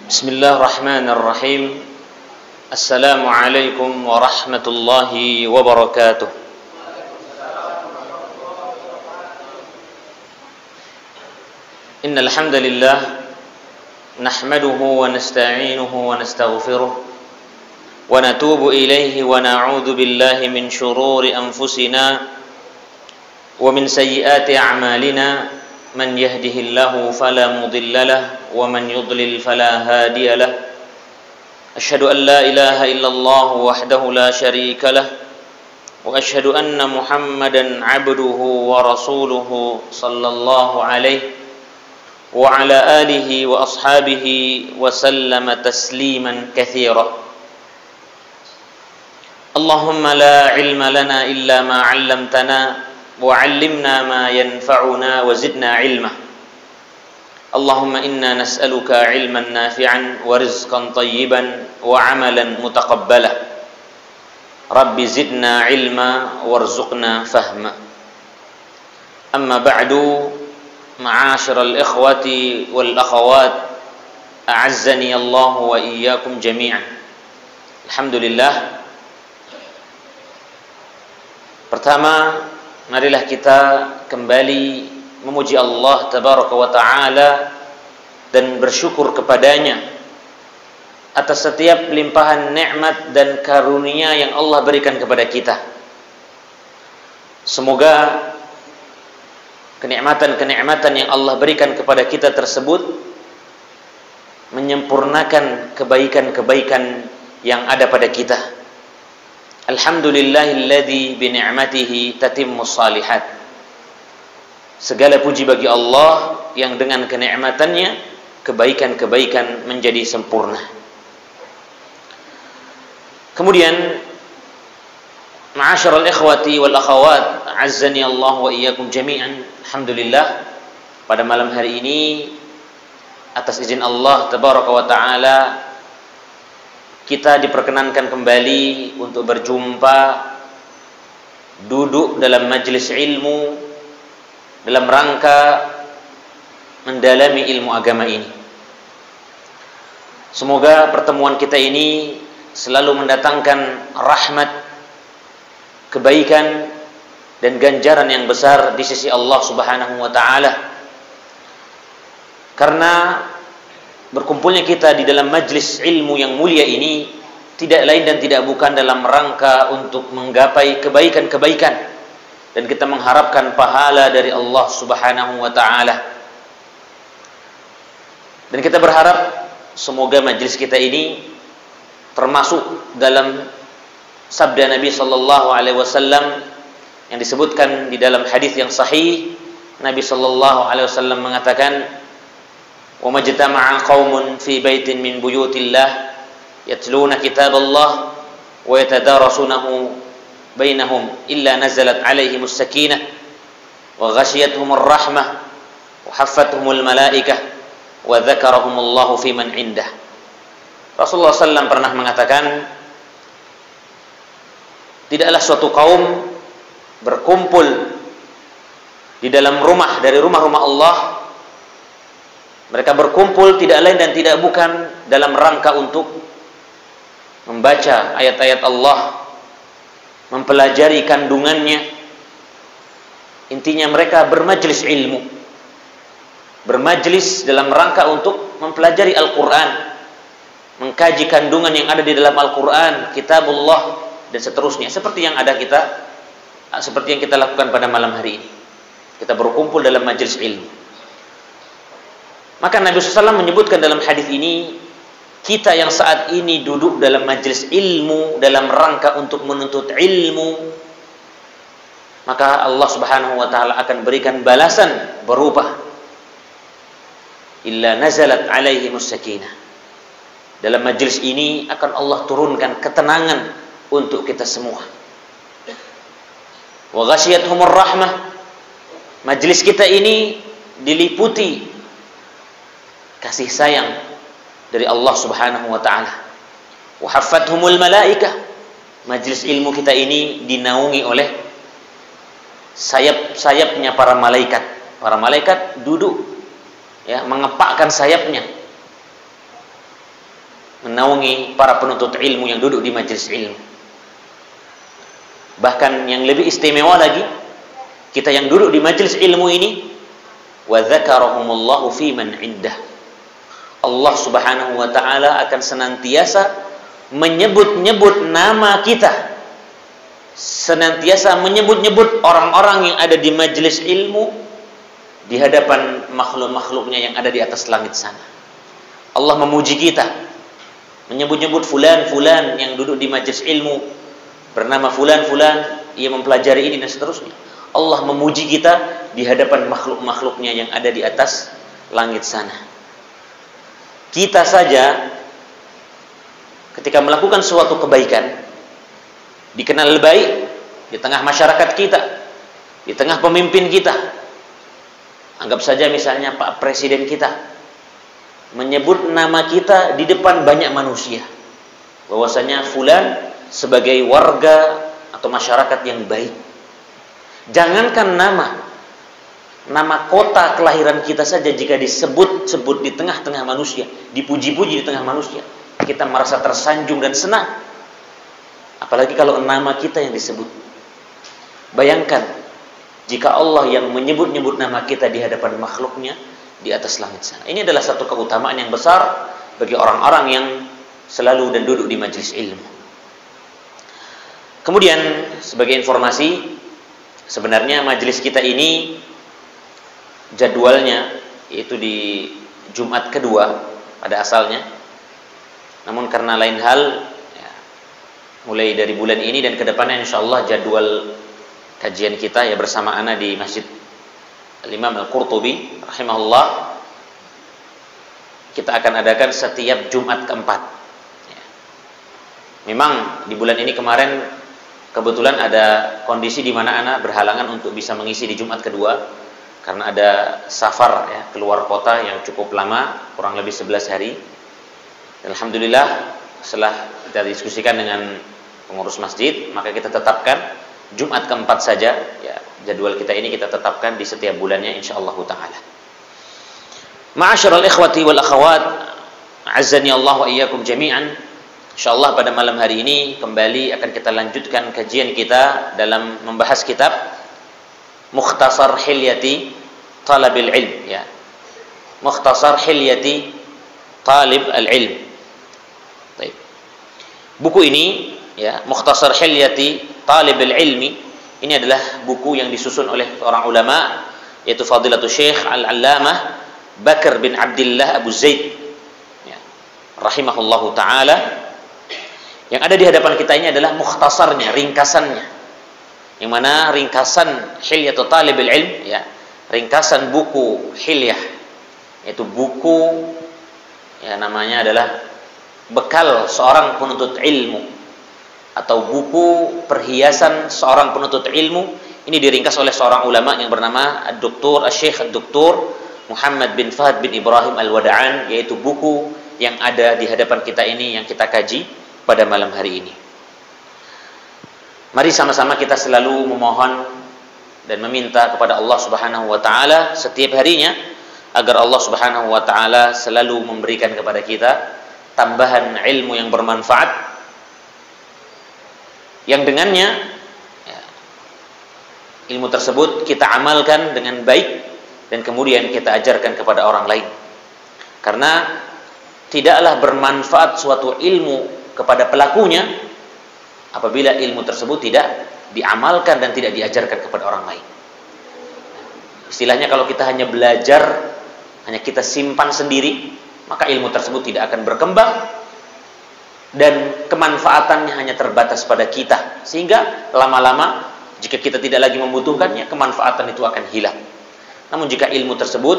Bismillahirrahmanirrahim. Assalamualaikum warahmatullahi wabarakatuh. Innal hamdalillah nahmaduhu wa nasta'inuhu wa nastaghfiruh wa natubu ilayhi wa na'udzu billahi min shururi anfusina wa min sayyiati a'malina. Man yahdihillahu fala mudilla lahu wa man yudlil fala hadiya lahu. Asyhadu an la ilaha illallah wahdahu la syarika lahu wa asyhadu anna Muhammadan 'abduhu wa rasuluhu sallallahu alaihi wa ala alihi wa ashabihi wa sallama tasliman katsira. Allahumma la ilma lana illa ma 'allamtana wa 'allimna ma yanfa'una wa zidna 'ilma. Allahumma inna nas'aluka 'ilman nafi'an wa rizqan thayyiban wa 'amalan mutaqabbala. Rabbi zidna 'ilma warzuqna fahma. Amma ba'du, ma'asyiral ikhwati wal akhawat, a'azzani Allah wa iyyakum jami'an. Alhamdulillah. Pertama, marilah kita kembali memuji Allah tabaraka wa ta'ala dan bersyukur kepadanya atas setiap limpahan nikmat dan karunia yang Allah berikan kepada kita. Semoga kenikmatan-kenikmatan yang Allah berikan kepada kita tersebut menyempurnakan kebaikan-kebaikan yang ada pada kita. Alhamdulillahilladzi bi ni'matihi tatimmus shalihat. Segala puji bagi Allah yang dengan kenikmatannya kebaikan-kebaikan menjadi sempurna. Kemudian, ma'asyiral ikhwati wal akhawat, azzani Allah wa iyyakum jami'an. Alhamdulillah, pada malam hari ini atas izin Allah tabaraka wa taala kita diperkenankan kembali untuk berjumpa, duduk dalam majelis ilmu dalam rangka mendalami ilmu agama ini. Semoga pertemuan kita ini selalu mendatangkan rahmat, kebaikan dan ganjaran yang besar di sisi Allah Subhanahu wa taala. Karena berkumpulnya kita di dalam majlis ilmu yang mulia ini tidak lain dan tidak bukan dalam rangka untuk menggapai kebaikan-kebaikan dan kita mengharapkan pahala dari Allah Subhanahu wa taala. Dan kita berharap semoga majlis kita ini termasuk dalam sabda Nabi sallallahu alaihi wasallam yang disebutkan di dalam hadis yang sahih. Nabi sallallahu alaihi wasallam mengatakan, "Wa majtama'a qaumun fi baitin min buyutillah yatluna kitaballah wa yatadarasunahu bainahum illa nazalat 'alaihimus sakinah wa ghashiyatuhumur rahmah wa haffathumul malaikah wa dzakarahumullahu fi man 'indah." Rasulullah SAW pernah mengatakan, tidaklah suatu kaum berkumpul di dalam rumah dari rumah-rumah Allah. Mereka berkumpul tidak lain dan tidak bukan dalam rangka untuk membaca ayat-ayat Allah, mempelajari kandungannya. Intinya mereka bermajlis ilmu, bermajlis dalam rangka untuk mempelajari Al-Quran, mengkaji kandungan yang ada di dalam Al-Quran, kitabullah dan seterusnya. Seperti yang kita lakukan pada malam hari ini. Kita berkumpul dalam majlis ilmu. Maka Nabi SAW menyebutkan dalam hadis ini, kita yang saat ini duduk dalam majlis ilmu dalam rangka untuk menuntut ilmu, maka Allah Subhanahu wa taala akan berikan balasan berupa illa nazalat alaihimus sakinah. Dalam majlis ini akan Allah turunkan ketenangan untuk kita semua. Wa ghashiyatuhumur rahmah. Majlis kita ini diliputi kasih sayang dari Allah Subhanahu wa taala. Wa haffathumul malaikah. Majlis ilmu kita ini dinaungi oleh sayap-sayapnya para malaikat. Para malaikat duduk ya, mengepakkan sayapnya menaungi para penuntut ilmu yang duduk di majelis ilmu. Bahkan yang lebih istimewa lagi, kita yang duduk di majelis ilmu ini, wa dzakarahumullahu fi man indah. Allah Subhanahu wa taala akan senantiasa menyebut-nyebut nama kita, senantiasa menyebut-nyebut orang-orang yang ada di majelis ilmu di hadapan makhluk-makhluknya yang ada di atas langit sana. Allah memuji kita, menyebut-nyebut fulan-fulan yang duduk di majelis ilmu bernama fulan-fulan, ia mempelajari ini dan seterusnya. Allah memuji kita di hadapan makhluk-makhluknya yang ada di atas langit sana. Kita saja ketika melakukan suatu kebaikan, dikenal baik di tengah masyarakat kita, di tengah pemimpin kita. Anggap saja misalnya Pak Presiden kita menyebut nama kita di depan banyak manusia, bahwasanya fulan sebagai warga atau masyarakat yang baik. Jangankan nama kota kelahiran kita saja, jika disebut-sebut di tengah-tengah manusia, dipuji-puji di tengah manusia, kita merasa tersanjung dan senang. Apalagi kalau nama kita yang disebut. Bayangkan jika Allah yang menyebut-nyebut nama kita di hadapan makhluknya di atas langit sana. Ini adalah satu keutamaan yang besar bagi orang-orang yang selalu dan duduk di majelis ilmu. Kemudian sebagai informasi, sebenarnya majelis kita ini jadwalnya yaitu di Jumat kedua pada asalnya. Namun karena lain hal, ya, mulai dari bulan ini dan kedepannya insyaallah jadwal kajian kita ya bersama ana di Masjid Al-Imam Al-Qurtubi rahimahullah, kita akan adakan setiap Jumat keempat. Ya. Memang di bulan ini kemarin kebetulan ada kondisi di mana ana berhalangan untuk bisa mengisi di Jumat kedua karena ada safar ya, keluar kota yang cukup lama, kurang lebih 11 hari. Dan alhamdulillah setelah kita diskusikan dengan pengurus masjid, maka kita tetapkan Jumat keempat saja ya, jadwal kita ini kita tetapkan di setiap bulannya insyaallah taala. Ma'asyiral ikhwati wal akhawat, azzani Allah wa iyyakum jami'an. Insyaallah pada malam hari ini kembali akan kita lanjutkan kajian kita dalam membahas kitab Mukhtasar Hilyati Talabil Ilm ya. Mukhtasar Hilyati Talib al-Ilm. Baik. Buku ini ya, Mukhtasar Hilyati Talib al-Ilmi, ini adalah buku yang disusun oleh seorang ulama yaitu Fadilatul Syekh Al-Allamah Bakar bin Abdullah Abu Zaid ya, rahimahullahu taala. Yang ada di hadapan kita ini adalah mukhtasarnya, ringkasannya. Yang mana ringkasan Hilyatul Talibul Ilm ya, ringkasan buku Hilyah, yaitu buku ya namanya adalah bekal seorang penuntut ilmu atau buku perhiasan seorang penuntut ilmu. Ini diringkas oleh seorang ulama yang bernama Dr. Syekh Dr. Muhammad bin Fahd bin Ibrahim Al-Wada'an, yaitu buku yang ada di hadapan kita ini yang kita kaji pada malam hari ini. Mari sama-sama kita selalu memohon dan meminta kepada Allah Subhanahu wa taala setiap harinya agar Allah Subhanahu wa taala selalu memberikan kepada kita tambahan ilmu yang bermanfaat, yang dengannya ya, ilmu tersebut kita amalkan dengan baik dan kemudian kita ajarkan kepada orang lain. Karena tidaklah bermanfaat suatu ilmu kepada pelakunya apabila ilmu tersebut tidak diamalkan dan tidak diajarkan kepada orang lain. Istilahnya kalau kita hanya belajar, hanya kita simpan sendiri, maka ilmu tersebut tidak akan berkembang dan kemanfaatannya hanya terbatas pada kita, sehingga lama-lama jika kita tidak lagi membutuhkannya, kemanfaatan itu akan hilang. Namun jika ilmu tersebut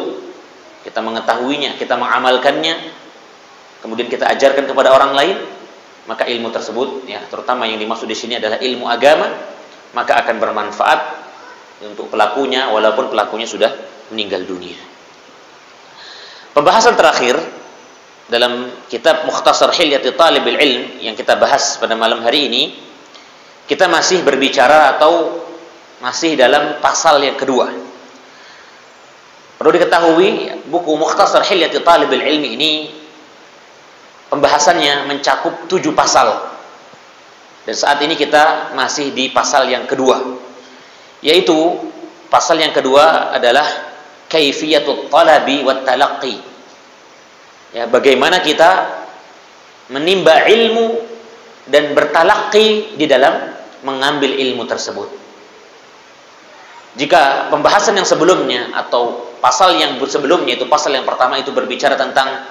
kita mengetahuinya, kita mengamalkannya, kemudian kita ajarkan kepada orang lain, maka ilmu tersebut ya, terutama yang dimaksud di sini adalah ilmu agama, maka akan bermanfaat untuk pelakunya walaupun pelakunya sudah meninggal dunia. Pembahasan terakhir dalam kitab Mukhtasar Hilyati Talibil Ilm yang kita bahas pada malam hari ini, kita masih berbicara atau masih dalam pasal yang kedua. Perlu diketahui buku Mukhtasar Hilyati Talibil Ilmi ini pembahasannya mencakup 7 pasal. Dan saat ini kita masih di pasal yang kedua, yaitu pasal yang kedua adalah kaifiyatut talabi wat talaqqi. Ya, bagaimana kita menimba ilmu dan bertalaqi di dalam mengambil ilmu tersebut. Jika pembahasan yang sebelumnya atau pasal yang sebelumnya, itu pasal yang pertama itu berbicara tentang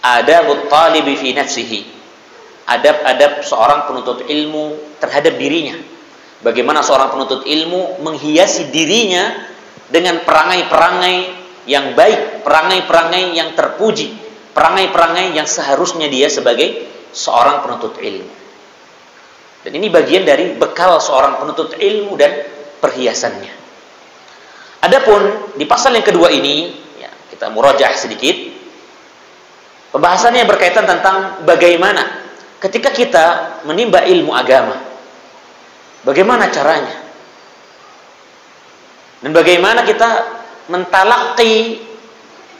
adabut talibi fi nafsihi, adab-adab seorang penuntut ilmu terhadap dirinya. Bagaimana seorang penuntut ilmu menghiasi dirinya dengan perangai-perangai yang baik, perangai-perangai yang terpuji, perangai-perangai yang seharusnya dia sebagai seorang penuntut ilmu. Dan ini bagian dari bekal seorang penuntut ilmu dan perhiasannya. Adapun di pasal yang kedua ini, ya, kita murajaah sedikit. Pembahasannya berkaitan tentang bagaimana ketika kita menimba ilmu agama, bagaimana caranya, dan bagaimana kita mentalaki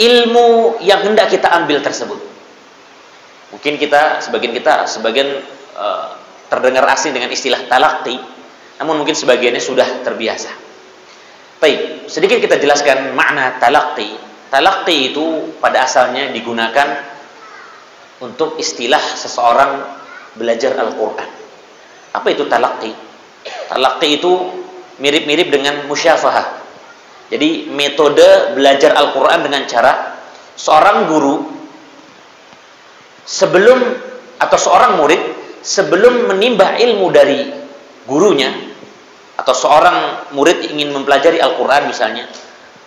ilmu yang hendak kita ambil tersebut. Mungkin sebagian terdengar asing dengan istilah talaqi, namun mungkin sebagiannya sudah terbiasa. Baik, sedikit kita jelaskan makna talaqi. Talaqi itu pada asalnya digunakan untuk istilah seseorang belajar Al-Quran. Apa itu talaqi? Talaqi itu mirip-mirip dengan musyafahah. Jadi metode belajar Al-Quran dengan cara seorang guru seorang murid sebelum menimba ilmu dari gurunya, atau seorang murid ingin mempelajari Al-Quran misalnya,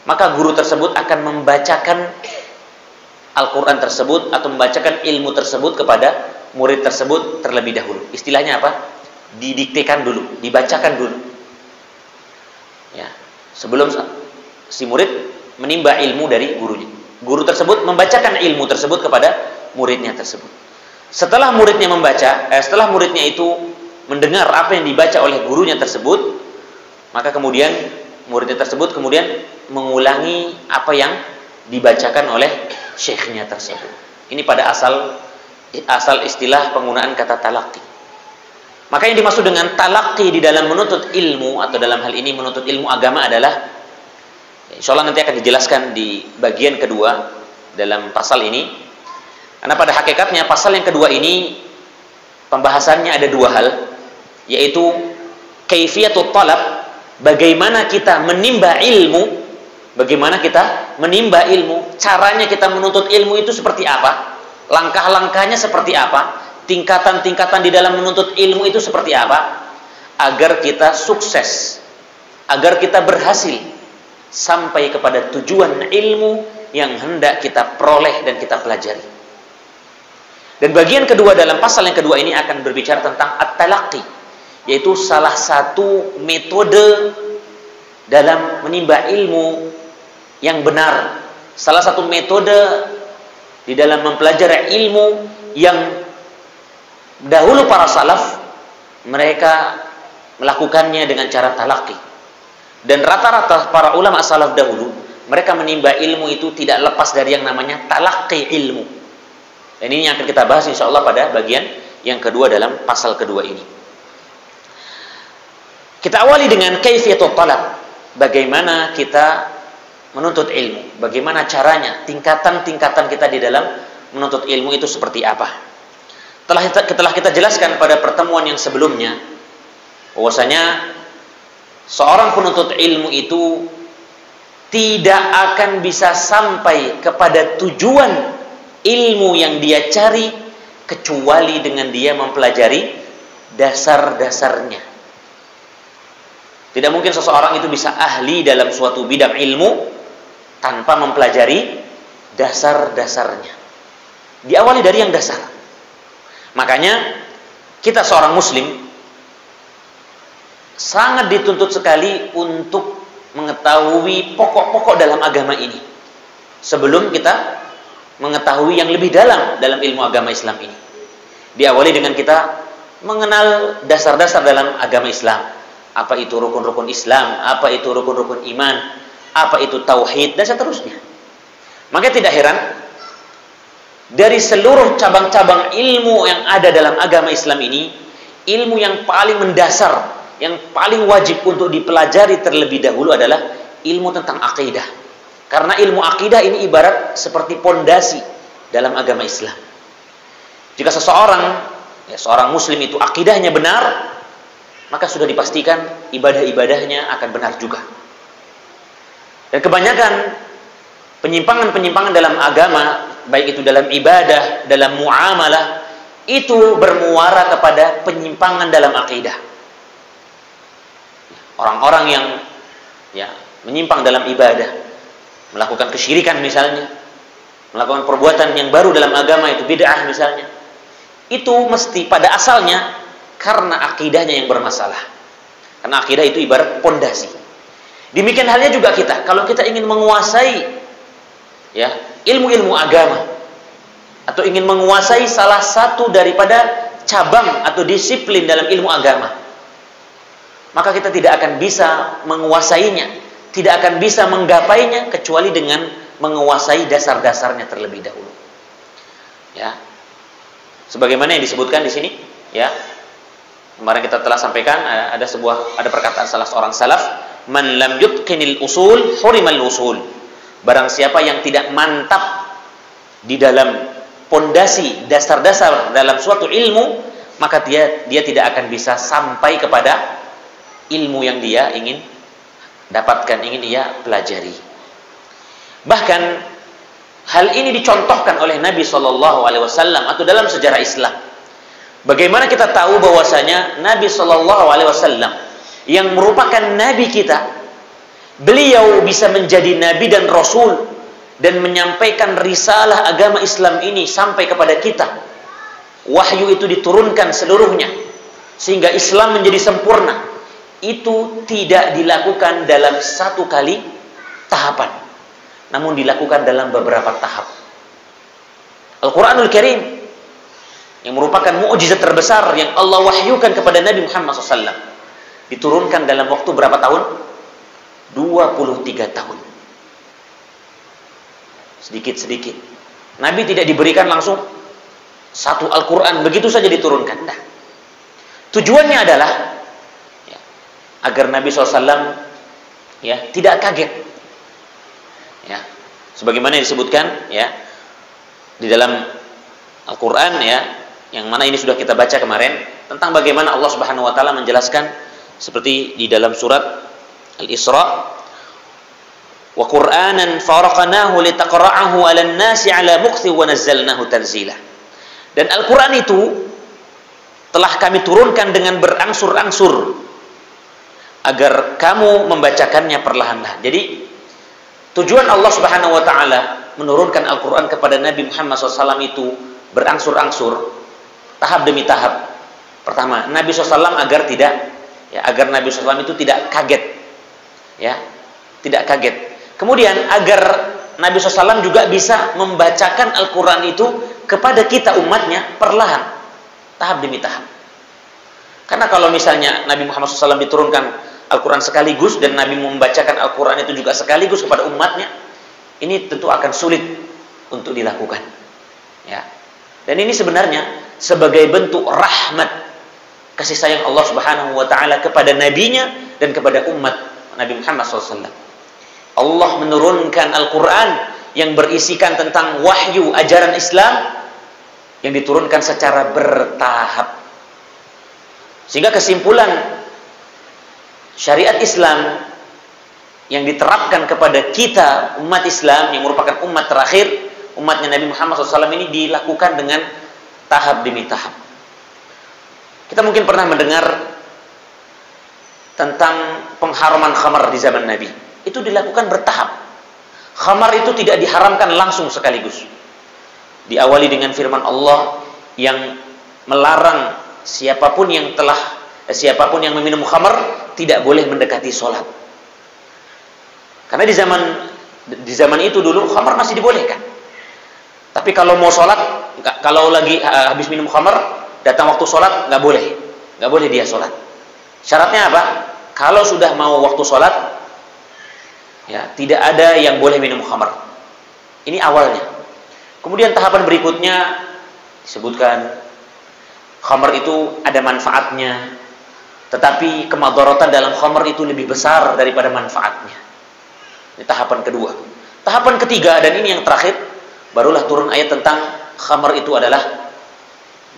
maka guru tersebut akan membacakan Al-Quran tersebut atau membacakan ilmu tersebut kepada murid tersebut terlebih dahulu. Istilahnya apa? Didiktekan dulu, dibacakan dulu. Ya, sebelum si murid menimba ilmu dari gurunya. Guru tersebut membacakan ilmu tersebut kepada muridnya tersebut. Setelah muridnya setelah muridnya itu mendengar apa yang dibaca oleh gurunya tersebut, maka kemudian muridnya tersebut kemudian mengulangi apa yang dibacakan oleh syekhnya tersebut. Ini pada asal istilah penggunaan kata talaqi. Maka yang dimaksud dengan talaqi di dalam menuntut ilmu, atau dalam hal ini menuntut ilmu agama, adalah, insyaallah nanti akan dijelaskan di bagian kedua dalam pasal ini. Karena pada hakikatnya pasal yang kedua ini pembahasannya ada 2 hal, yaitu kaifiyatut talab, bagaimana kita menimba ilmu, caranya kita menuntut ilmu itu seperti apa, langkah-langkahnya seperti apa, tingkatan-tingkatan di dalam menuntut ilmu itu seperti apa, agar kita sukses, agar kita berhasil sampai kepada tujuan ilmu yang hendak kita peroleh dan kita pelajari. Dan bagian kedua dalam pasal yang kedua ini akan berbicara tentang at-talaqqi, yaitu salah satu metode dalam menimba ilmu yang benar, salah satu metode di dalam mempelajari ilmu yang dahulu para salaf mereka melakukannya dengan cara talaqqi. Dan rata-rata para ulama salaf dahulu mereka menimba ilmu itu tidak lepas dari yang namanya talaqqi ilmu. Dan ini yang akan kita bahas insyaallah pada bagian yang kedua dalam pasal kedua ini. Kita awali dengan kaifiyatut talab, bagaimana kita menuntut ilmu, bagaimana caranya, tingkatan-tingkatan kita di dalam menuntut ilmu itu seperti apa. Telah kita jelaskan pada pertemuan yang sebelumnya bahwasanya seorang penuntut ilmu itu tidak akan bisa sampai kepada tujuan ilmu yang dia cari kecuali dengan dia mempelajari dasar-dasarnya. Tidak mungkin seseorang itu bisa ahli dalam suatu bidang ilmu tanpa mempelajari dasar-dasarnya. Diawali dari yang dasar. Makanya kita seorang muslim sangat dituntut sekali untuk mengetahui pokok-pokok dalam agama ini sebelum kita mengetahui yang lebih dalam ilmu agama Islam ini. Diawali dengan kita mengenal dasar-dasar dalam agama Islam. Apa itu rukun-rukun Islam, apa itu rukun-rukun iman, apa itu tauhid, dan seterusnya. Maka tidak heran dari seluruh cabang-cabang ilmu yang ada dalam agama Islam ini, ilmu yang paling mendasar, yang paling wajib untuk dipelajari terlebih dahulu adalah ilmu tentang akidah. Karena ilmu akidah ini ibarat seperti pondasi dalam agama Islam. Jika seorang muslim itu akidahnya benar, maka sudah dipastikan ibadah-ibadahnya akan benar juga. Dan kebanyakan penyimpangan-penyimpangan dalam agama, baik itu dalam ibadah, dalam muamalah, itu bermuara kepada penyimpangan dalam akidah. Orang-orang yang menyimpang dalam ibadah, melakukan kesyirikan misalnya, melakukan perbuatan yang baru dalam agama, itu bid'ah misalnya, itu mesti pada asalnya karena akidahnya yang bermasalah. Karena akidah itu ibarat pondasi. Demikian halnya juga kita, kalau kita ingin menguasai ilmu-ilmu agama, atau ingin menguasai salah satu daripada cabang atau disiplin dalam ilmu agama, maka kita tidak akan bisa menguasainya, tidak akan bisa menggapainya kecuali dengan menguasai dasar-dasarnya terlebih dahulu. Ya, sebagaimana yang disebutkan di sini, kemarin kita telah sampaikan ada perkataan salah seorang salaf, man lam yutqinil usul hurimal usul. Barang siapa yang tidak mantap di dalam pondasi dasar-dasar dalam suatu ilmu, maka dia tidak akan bisa sampai kepada ilmu yang dia ingin dapatkan, ingin dia pelajari. Bahkan hal ini dicontohkan oleh Nabi SAW atau dalam sejarah Islam. Bagaimana kita tahu bahwasanya Nabi SAW yang merupakan Nabi kita, beliau bisa menjadi Nabi dan Rasul dan menyampaikan risalah agama Islam ini sampai kepada kita. Wahyu itu diturunkan seluruhnya sehingga Islam menjadi sempurna. Itu tidak dilakukan dalam satu kali tahapan, namun dilakukan dalam beberapa tahap. Al-Quranul Karim yang merupakan mukjizat terbesar yang Allah wahyukan kepada Nabi Muhammad SAW diturunkan dalam waktu berapa tahun? 23 tahun. Sedikit-sedikit. Nabi tidak diberikan langsung satu Al-Quran begitu saja diturunkan. Nah, tujuannya adalah agar Nabi SAW tidak kaget. Sebagaimana disebutkan di dalam Al-Quran yang mana ini sudah kita baca kemarin tentang bagaimana Allah Subhanahu wa taala menjelaskan seperti di dalam surat Al-Isra, wa Qur'anan faraqnahu litaqra'ahu 'alan nasi 'ala muqthi wa nazzalnahu tanzila. Dan Al-Qur'an itu telah kami turunkan dengan berangsur-angsur agar kamu membacakannya perlahan-lahan. Jadi tujuan Allah Subhanahu wa taala menurunkan Al-Qur'an kepada Nabi Muhammad SAW itu berangsur-angsur, tahap demi tahap. Pertama, Nabi SAW agar Nabi SAW itu tidak kaget. Tidak kaget. Kemudian agar Nabi SAW juga bisa membacakan Al-Qur'an itu kepada kita umatnya perlahan, tahap demi tahap. Karena kalau misalnya Nabi Muhammad SAW diturunkan Al-Quran sekaligus dan Nabi membacakan Al-Quran itu juga sekaligus kepada umatnya, ini tentu akan sulit untuk dilakukan. Dan ini sebenarnya sebagai bentuk rahmat kasih sayang Allah Subhanahu wa taala kepada nabinya dan kepada umat Nabi Muhammad SAW. Allah menurunkan Al-Quran yang berisikan tentang wahyu ajaran Islam yang diturunkan secara bertahap. Sehingga kesimpulan syariat Islam yang diterapkan kepada kita umat Islam yang merupakan umat terakhir, umatnya Nabi Muhammad SAW ini dilakukan dengan tahap demi tahap. Kita mungkin pernah mendengar tentang pengharaman khamar di zaman Nabi. Itu dilakukan bertahap. Khamar itu tidak diharamkan langsung sekaligus. Diawali dengan firman Allah yang melarang siapapun yang meminum khamar tidak boleh mendekati sholat. Karena di zaman itu dulu khamar masih dibolehkan. Tapi kalau mau sholat, kalau lagi habis minum khamar, datang waktu sholat nggak boleh dia sholat. Syaratnya apa? Kalau sudah mau waktu sholat, tidak ada yang boleh minum khamar. Ini awalnya. Kemudian tahapan berikutnya disebutkan khamr itu ada manfaatnya, tetapi kemadharatan dalam khamr itu lebih besar daripada manfaatnya. Ini tahapan kedua. Tahapan ketiga, dan ini yang terakhir, barulah turun ayat tentang khamr itu adalah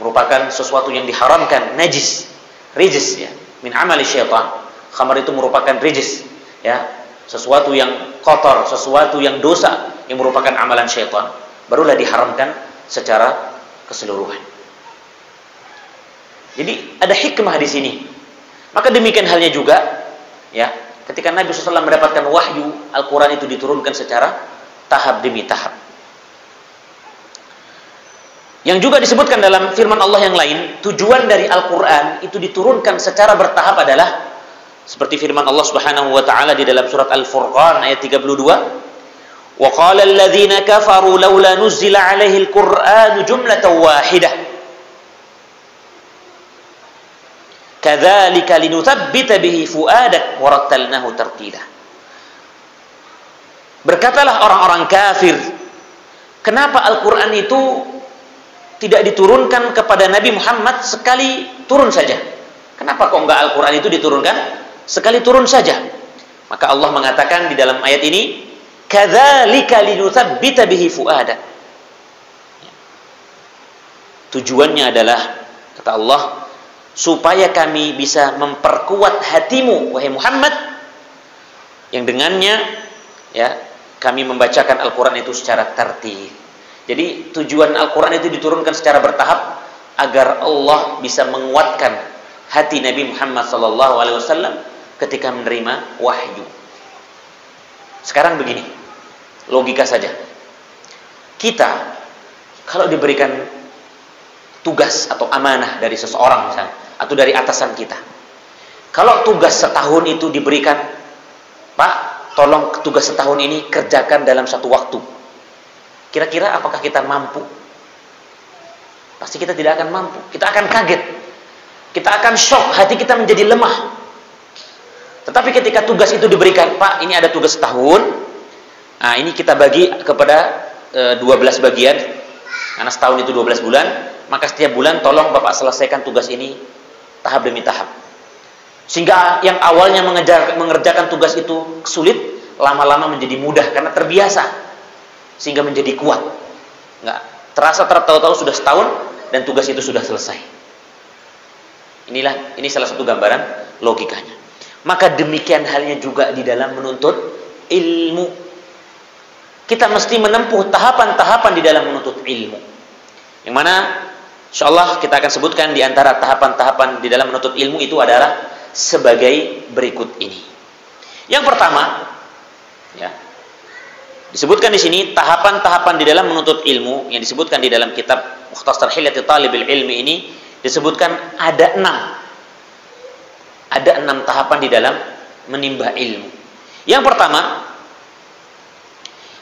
merupakan sesuatu yang diharamkan, najis, rijis ya, min amali syaitan. Khamr itu merupakan rijis ya, sesuatu yang kotor, sesuatu yang dosa, yang merupakan amalan syaitan. Barulah diharamkan secara keseluruhan. Jadi ada hikmah di sini. Maka demikian halnya juga ya, ketika Nabi SAW mendapatkan wahyu, Al-Quran itu diturunkan secara tahap demi tahap. Yang juga disebutkan dalam firman Allah yang lain, tujuan dari Al-Quran itu diturunkan secara bertahap adalah seperti firman Allah Subhanahu wa taala di dalam surat Al-Furqan ayat 32, wa qala alladhina kafaru laula nuzila alaihi al-Qur'anu jumlatan wahidah kadzalika linuthabbita bihi fuadak wa rattalnahu tartila. Berkatalah orang-orang kafir, kenapa Al-Quran itu tidak diturunkan kepada Nabi Muhammad sekali turun saja? Kenapa kok enggak Al-Quran itu diturunkan sekali turun saja? Maka Allah mengatakan di dalam ayat ini, kadzalika linutsabbita bihi fuadak. Tujuannya adalah, kata Allah, supaya kami bisa memperkuat hatimu wahai Muhammad, yang dengannya ya kami membacakan Al-Quran itu secara tertib. Jadi tujuan Al-Quran itu diturunkan secara bertahap agar Allah bisa menguatkan hati Nabi Muhammad SAW ketika menerima wahyu. Sekarang begini, logika saja. Kita kalau diberikan tugas atau amanah dari seseorang misalnya, atau dari atasan kita, kalau tugas setahun itu diberikan, Pak, tolong tugas setahun ini kerjakan dalam satu waktu, kira-kira apakah kita mampu? Pasti kita tidak akan mampu. Kita akan kaget, kita akan shock, hati kita menjadi lemah. Tetapi ketika tugas itu diberikan, Pak, ini ada tugas setahun, nah ini kita bagi kepada 12 bagian, karena setahun itu 12 bulan, maka setiap bulan tolong Bapak selesaikan tugas ini tahap demi tahap. Sehingga yang awalnya mengerjakan tugas itu sulit, lama-lama menjadi mudah karena terbiasa, sehingga menjadi kuat. Nggak terasa, tahu-tahu sudah setahun dan tugas itu sudah selesai. Ini salah satu gambaran logikanya. Maka demikian halnya juga di dalam menuntut ilmu. Kita mesti menempuh tahapan-tahapan di dalam menuntut ilmu, yang mana insyaallah kita akan sebutkan di antara tahapan-tahapan di dalam menuntut ilmu itu adalah sebagai berikut ini. Yang pertama, ya, disebutkan di sini tahapan-tahapan di dalam menuntut ilmu yang disebutkan di dalam kitab Mukhtasar Hilyati Talibil Ilmi ini disebutkan ada 6. Ada 6 tahapan di dalam menimba ilmu. Yang pertama,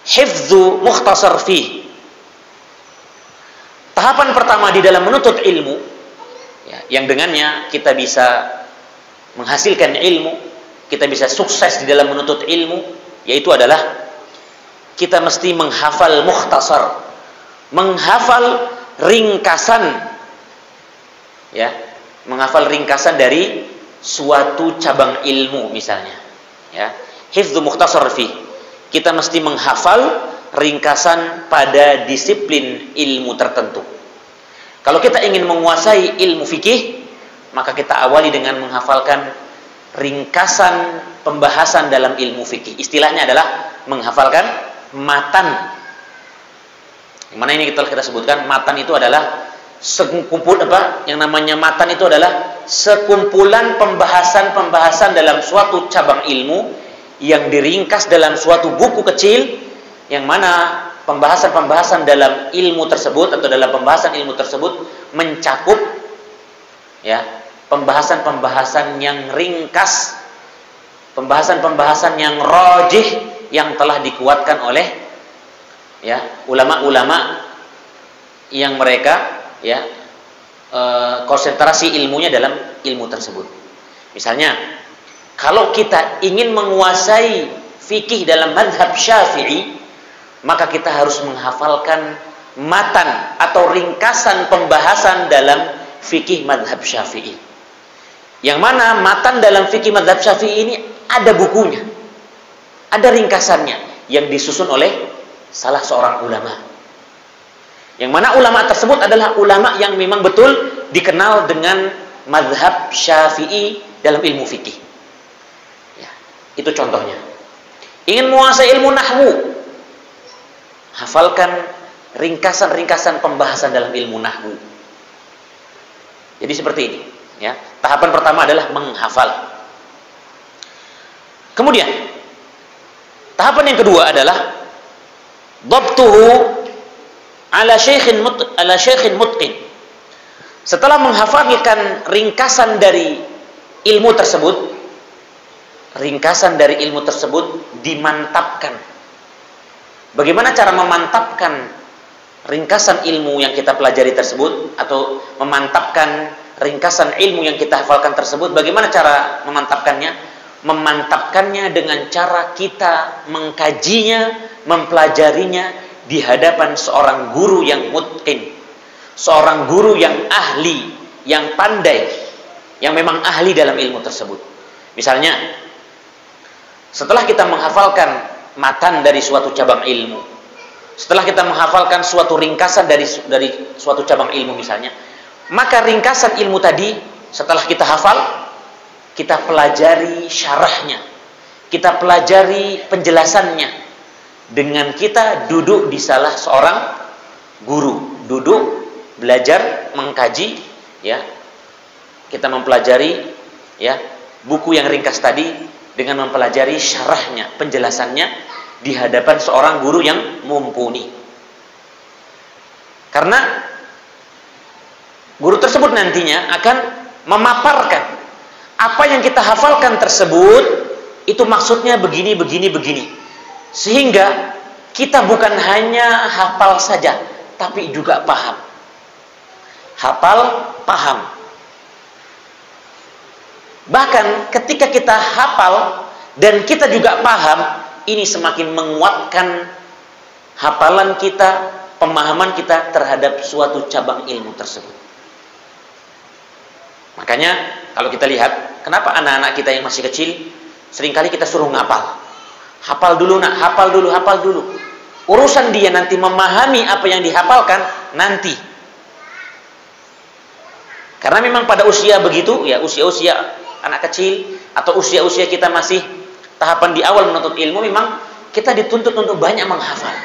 hifdzu mukhtasar fi. Tahapan pertama di dalam menuntut ilmu, ya, yang dengannya kita bisa menghasilkan ilmu, kita bisa sukses di dalam menuntut ilmu, yaitu adalah kita mesti menghafal mukhtasar, menghafal ringkasan, ya, menghafal ringkasan dari suatu cabang ilmu misalnya, ya. Hifdzu mukhtasar fi, kita mesti menghafal ringkasan pada disiplin ilmu tertentu. Kalau kita ingin menguasai ilmu fikih, maka kita awali dengan menghafalkan ringkasan pembahasan dalam ilmu fikih. Istilahnya adalah menghafalkan matan. Yang mana ini kita sebutkan, matan itu adalah sekumpul yang namanya matan itu adalah sekumpulan pembahasan-pembahasan dalam suatu cabang ilmu yang diringkas dalam suatu buku kecil, yang mana pembahasan-pembahasan dalam ilmu tersebut atau dalam pembahasan ilmu tersebut mencakup, ya, pembahasan-pembahasan yang ringkas, pembahasan-pembahasan yang rajih, yang telah dikuatkan oleh, ya, ulama-ulama yang mereka, ya, konsentrasi ilmunya dalam ilmu tersebut. Misalnya, kalau kita ingin menguasai fikih dalam mazhab Syafi'i, maka kita harus menghafalkan matan atau ringkasan pembahasan dalam fikih mazhab Syafi'i. Yang mana matan dalam fikih mazhab Syafi'i ini ada bukunya, ada ringkasannya yang disusun oleh salah seorang ulama. Yang mana ulama tersebut adalah ulama yang memang betul dikenal dengan mazhab Syafi'i dalam ilmu fikih. Ya, itu contohnya. Ingin menguasai ilmu nahwu, hafalkan ringkasan-ringkasan pembahasan dalam ilmu nahwu. Jadi seperti ini, ya. Tahapan pertama adalah menghafal. Kemudian tahapan yang kedua adalah dhabtuhu ala syaikhin mutqin. Setelah menghafalkan ringkasan dari ilmu tersebut, dimantapkan. Bagaimana cara memantapkan ringkasan ilmu yang kita pelajari tersebut, atau memantapkan ringkasan ilmu yang kita hafalkan tersebut? Bagaimana cara memantapkannya? Memantapkannya dengan cara kita mengkajinya, mempelajarinya di hadapan seorang guru yang mutqin, seorang guru yang ahli, yang pandai, yang memang ahli dalam ilmu tersebut. Misalnya, setelah kita menghafalkan matan dari suatu cabang ilmu, setelah kita menghafalkan suatu ringkasan dari suatu cabang ilmu misalnya, maka ringkasan ilmu tadi setelah kita hafal, kita pelajari syarahnya, kita pelajari penjelasannya dengan kita duduk di salah seorang guru, duduk belajar mengkaji, ya. Kita mempelajari, ya, buku yang ringkas tadi dengan mempelajari syarahnya, penjelasannya di hadapan seorang guru yang mumpuni. Karena guru tersebut nantinya akan memaparkan apa yang kita hafalkan tersebut itu maksudnya begini, begini, begini. Sehingga kita bukan hanya hafal saja, tapi juga paham. Hafal, paham. Bahkan ketika kita hafal dan kita juga paham, ini semakin menguatkan hafalan kita, pemahaman kita terhadap suatu cabang ilmu tersebut. Makanya kalau kita lihat, kenapa anak-anak kita yang masih kecil seringkali kita suruh ngapal. Hafal dulu nak, hafal dulu, hafal dulu. Urusan dia nanti memahami apa yang dihafalkan nanti. Karena memang pada usia begitu, ya, usia-usia anak kecil atau usia-usia kita masih tahapan di awal menuntut ilmu, memang kita dituntut untuk banyak menghafal.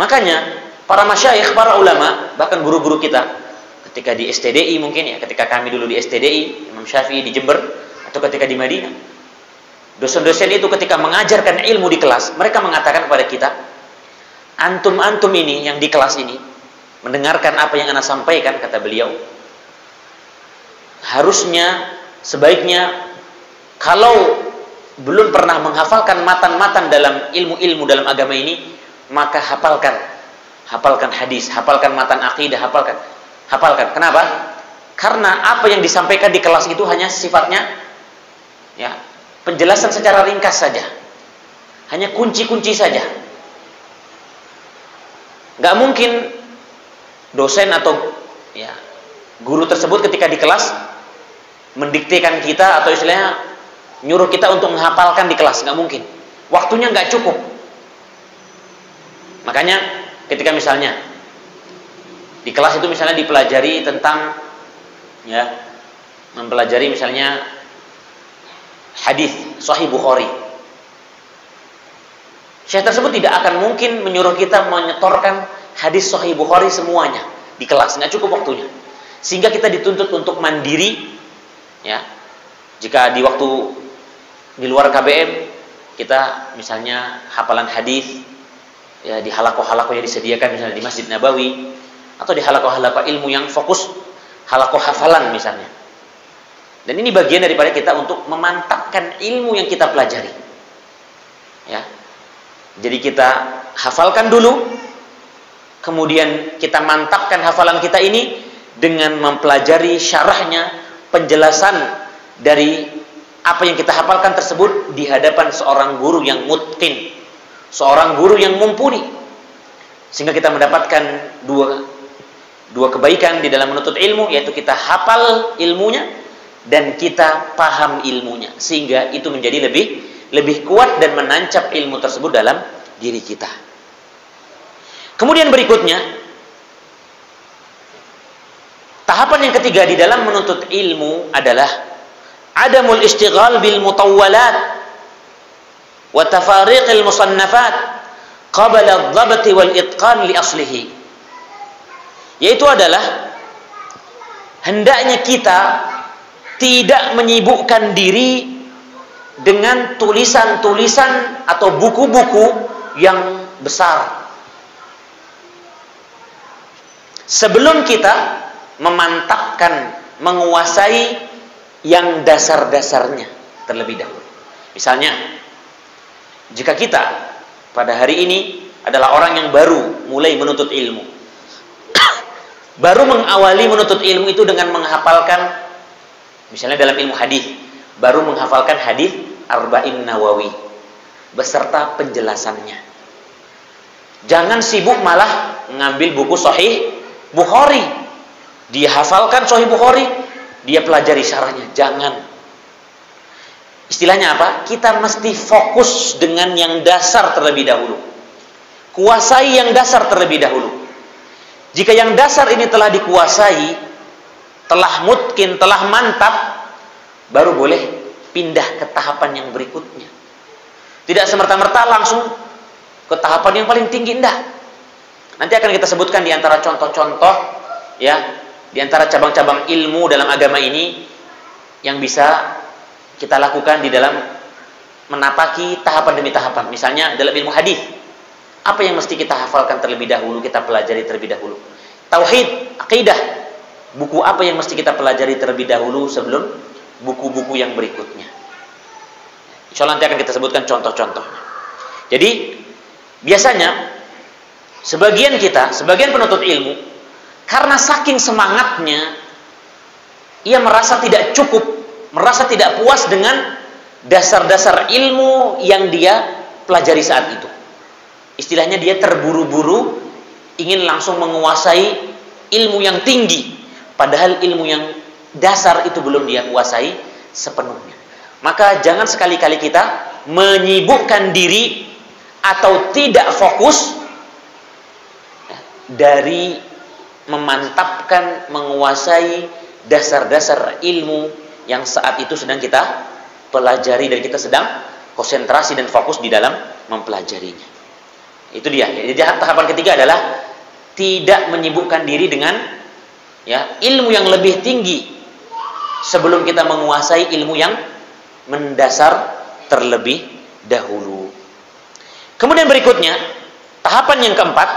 Makanya para masyayikh, para ulama, bahkan guru-guru kita ketika di STDI mungkin, ya, ketika kami dulu di STDI Imam Syafi'i di Jember, atau ketika di Madinah, dosen-dosen itu ketika mengajarkan ilmu di kelas, mereka mengatakan kepada kita, antum-antum ini yang di kelas ini mendengarkan apa yang ana sampaikan, kata beliau, harusnya, sebaiknya, kalau belum pernah menghafalkan matan-matan dalam ilmu-ilmu dalam agama ini, maka hafalkan hadis, hafalkan matan akidah, hafalkan. Kenapa? Karena apa yang disampaikan di kelas itu hanya sifatnya, ya, penjelasan secara ringkas saja, hanya kunci-kunci saja. Gak mungkin dosen atau, ya, guru tersebut ketika di kelas mendiktekan kita atau istilahnya nyuruh kita untuk menghafalkan di kelas, nggak mungkin. Waktunya nggak cukup. Makanya ketika misalnya di kelas itu misalnya dipelajari tentang, ya, mempelajari misalnya hadis Sahih Bukhari, syekh tersebut tidak akan mungkin menyuruh kita menyetorkan hadis Sahih Bukhari semuanya di kelas, nggak cukup waktunya. Sehingga kita dituntut untuk mandiri, ya. Jika di waktu di luar KBM kita misalnya hafalan hadis, ya, di halakoh-halakoh yang disediakan misalnya di Masjid Nabawi, atau di halakoh-halakoh ilmu yang fokus halakoh hafalan misalnya. Dan ini bagian daripada kita untuk memantapkan ilmu yang kita pelajari, ya. Jadi kita hafalkan dulu, kemudian kita mantapkan hafalan kita ini dengan mempelajari syarahnya, penjelasan dari apa yang kita hafalkan tersebut di hadapan seorang guru yang mutqin, seorang guru yang mumpuni. Sehingga kita mendapatkan dua kebaikan di dalam menuntut ilmu, yaitu kita hafal ilmunya dan kita paham ilmunya, sehingga itu menjadi lebih kuat dan menancap ilmu tersebut dalam diri kita. Kemudian berikutnya, tahapan yang ketiga di dalam menuntut ilmu adalah adamul istighal bil mutawwalat wa tafariqil musannafat qabla adh-dhabt wal itqan li aslihi, yaitu adalah hendaknya kita tidak menyibukkan diri dengan tulisan-tulisan atau buku-buku yang besar sebelum kita memantapkan, menguasai yang dasar-dasarnya terlebih dahulu. Misalnya, jika kita pada hari ini adalah orang yang baru mulai menuntut ilmu, baru mengawali menuntut ilmu itu dengan menghafalkan, misalnya dalam ilmu hadis, baru menghafalkan hadis Arba'in Nawawi beserta penjelasannya. Jangan sibuk malah ngambil buku Sahih Bukhari, dia hafalkan Sahih Bukhari, dia pelajari syarahnya. Jangan. Istilahnya apa? Kita mesti fokus dengan yang dasar terlebih dahulu. Kuasai yang dasar terlebih dahulu. Jika yang dasar ini telah dikuasai, telah mutkin, telah mantap, baru boleh pindah ke tahapan yang berikutnya. Tidak semerta-merta langsung ke tahapan yang paling tinggi, enggak. Nanti akan kita sebutkan di antara contoh-contoh, ya, di antara cabang-cabang ilmu dalam agama ini yang bisa kita lakukan di dalam menapaki tahapan demi tahapan. Misalnya dalam ilmu hadis, apa yang mesti kita hafalkan terlebih dahulu, kita pelajari terlebih dahulu. Tauhid, akidah, buku apa yang mesti kita pelajari terlebih dahulu sebelum buku-buku yang berikutnya. Insya Allah nanti akan kita sebutkan contoh-contoh. Jadi biasanya sebagian penuntut ilmu, karena saking semangatnya, ia merasa tidak cukup, merasa tidak puas dengan dasar-dasar ilmu yang dia pelajari saat itu. Istilahnya dia terburu-buru ingin langsung menguasai ilmu yang tinggi, padahal ilmu yang dasar itu belum dia kuasai sepenuhnya. Maka jangan sekali-kali kita menyibukkan diri atau tidak fokus dari memantapkan, menguasai dasar-dasar ilmu yang saat itu sedang kita pelajari dan kita sedang konsentrasi dan fokus di dalam mempelajarinya. Itu dia. Jadi tahapan ketiga adalah tidak menyibukkan diri dengan ilmu yang lebih tinggi sebelum kita menguasai ilmu yang mendasar terlebih dahulu. Kemudian berikutnya, tahapan yang keempat,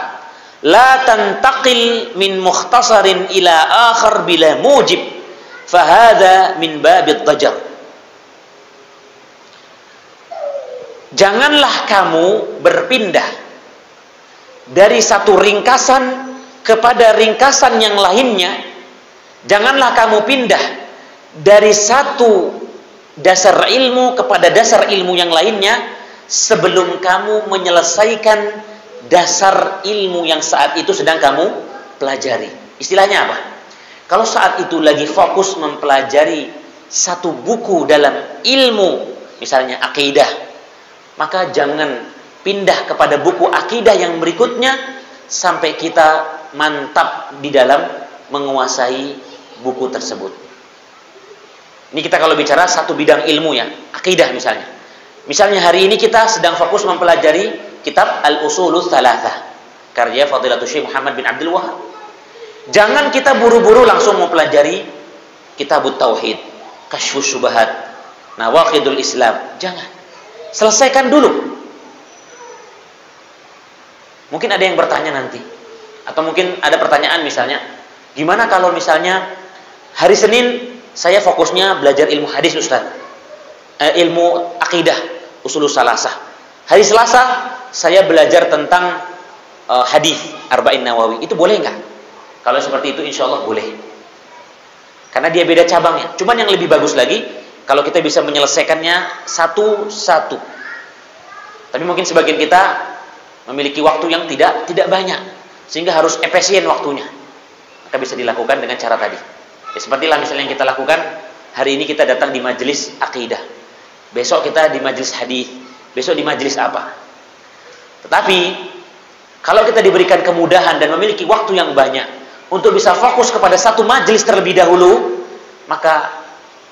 la tantaqil min mukhtasarin ila akhar bila mujib, fahadha min babid dajar. Janganlah kamu berpindah dari satu ringkasan kepada ringkasan yang lainnya. Janganlah kamu pindah dari satu dasar ilmu kepada dasar ilmu yang lainnya sebelum kamu menyelesaikan dasar ilmu yang saat itu sedang kamu pelajari. Istilahnya apa? Kalau saat itu lagi fokus mempelajari satu buku dalam ilmu, misalnya akidah, maka jangan pindah kepada buku akidah yang berikutnya sampai kita mantap di dalam menguasai buku tersebut. Ini kita kalau bicara satu bidang ilmu ya, akidah misalnya. Misalnya hari ini kita sedang fokus mempelajari kitab Al-Usulul Thalathah karya Fadilatul Syekh Muhammad bin Abdul Wahhab. Jangan kita buru-buru langsung mempelajari Kitabut Tauhid, Kasyfus Syubhat, Nawaqidul Islam. Jangan. Selesaikan dulu. Mungkin ada yang bertanya nanti, atau mungkin ada pertanyaan misalnya, gimana kalau misalnya hari Senin saya fokusnya belajar ilmu hadis Ustaz, ilmu akidah, usulul salasah. Hari Selasa saya belajar tentang hadis Arba'in Nawawi. Itu boleh nggak? Kalau seperti itu insya Allah boleh, karena dia beda cabangnya. Cuman yang lebih bagus lagi kalau kita bisa menyelesaikannya satu-satu. Tapi mungkin sebagian kita memiliki waktu yang tidak banyak. sehingga harus efisien waktunya. Maka bisa dilakukan dengan cara tadi. Ya, sepertilah misalnya yang kita lakukan hari ini, kita datang di majelis akidah, besok kita di majelis hadis, besok di majelis apa. Tetapi kalau kita diberikan kemudahan dan memiliki waktu yang banyak untuk bisa fokus kepada satu majelis terlebih dahulu, maka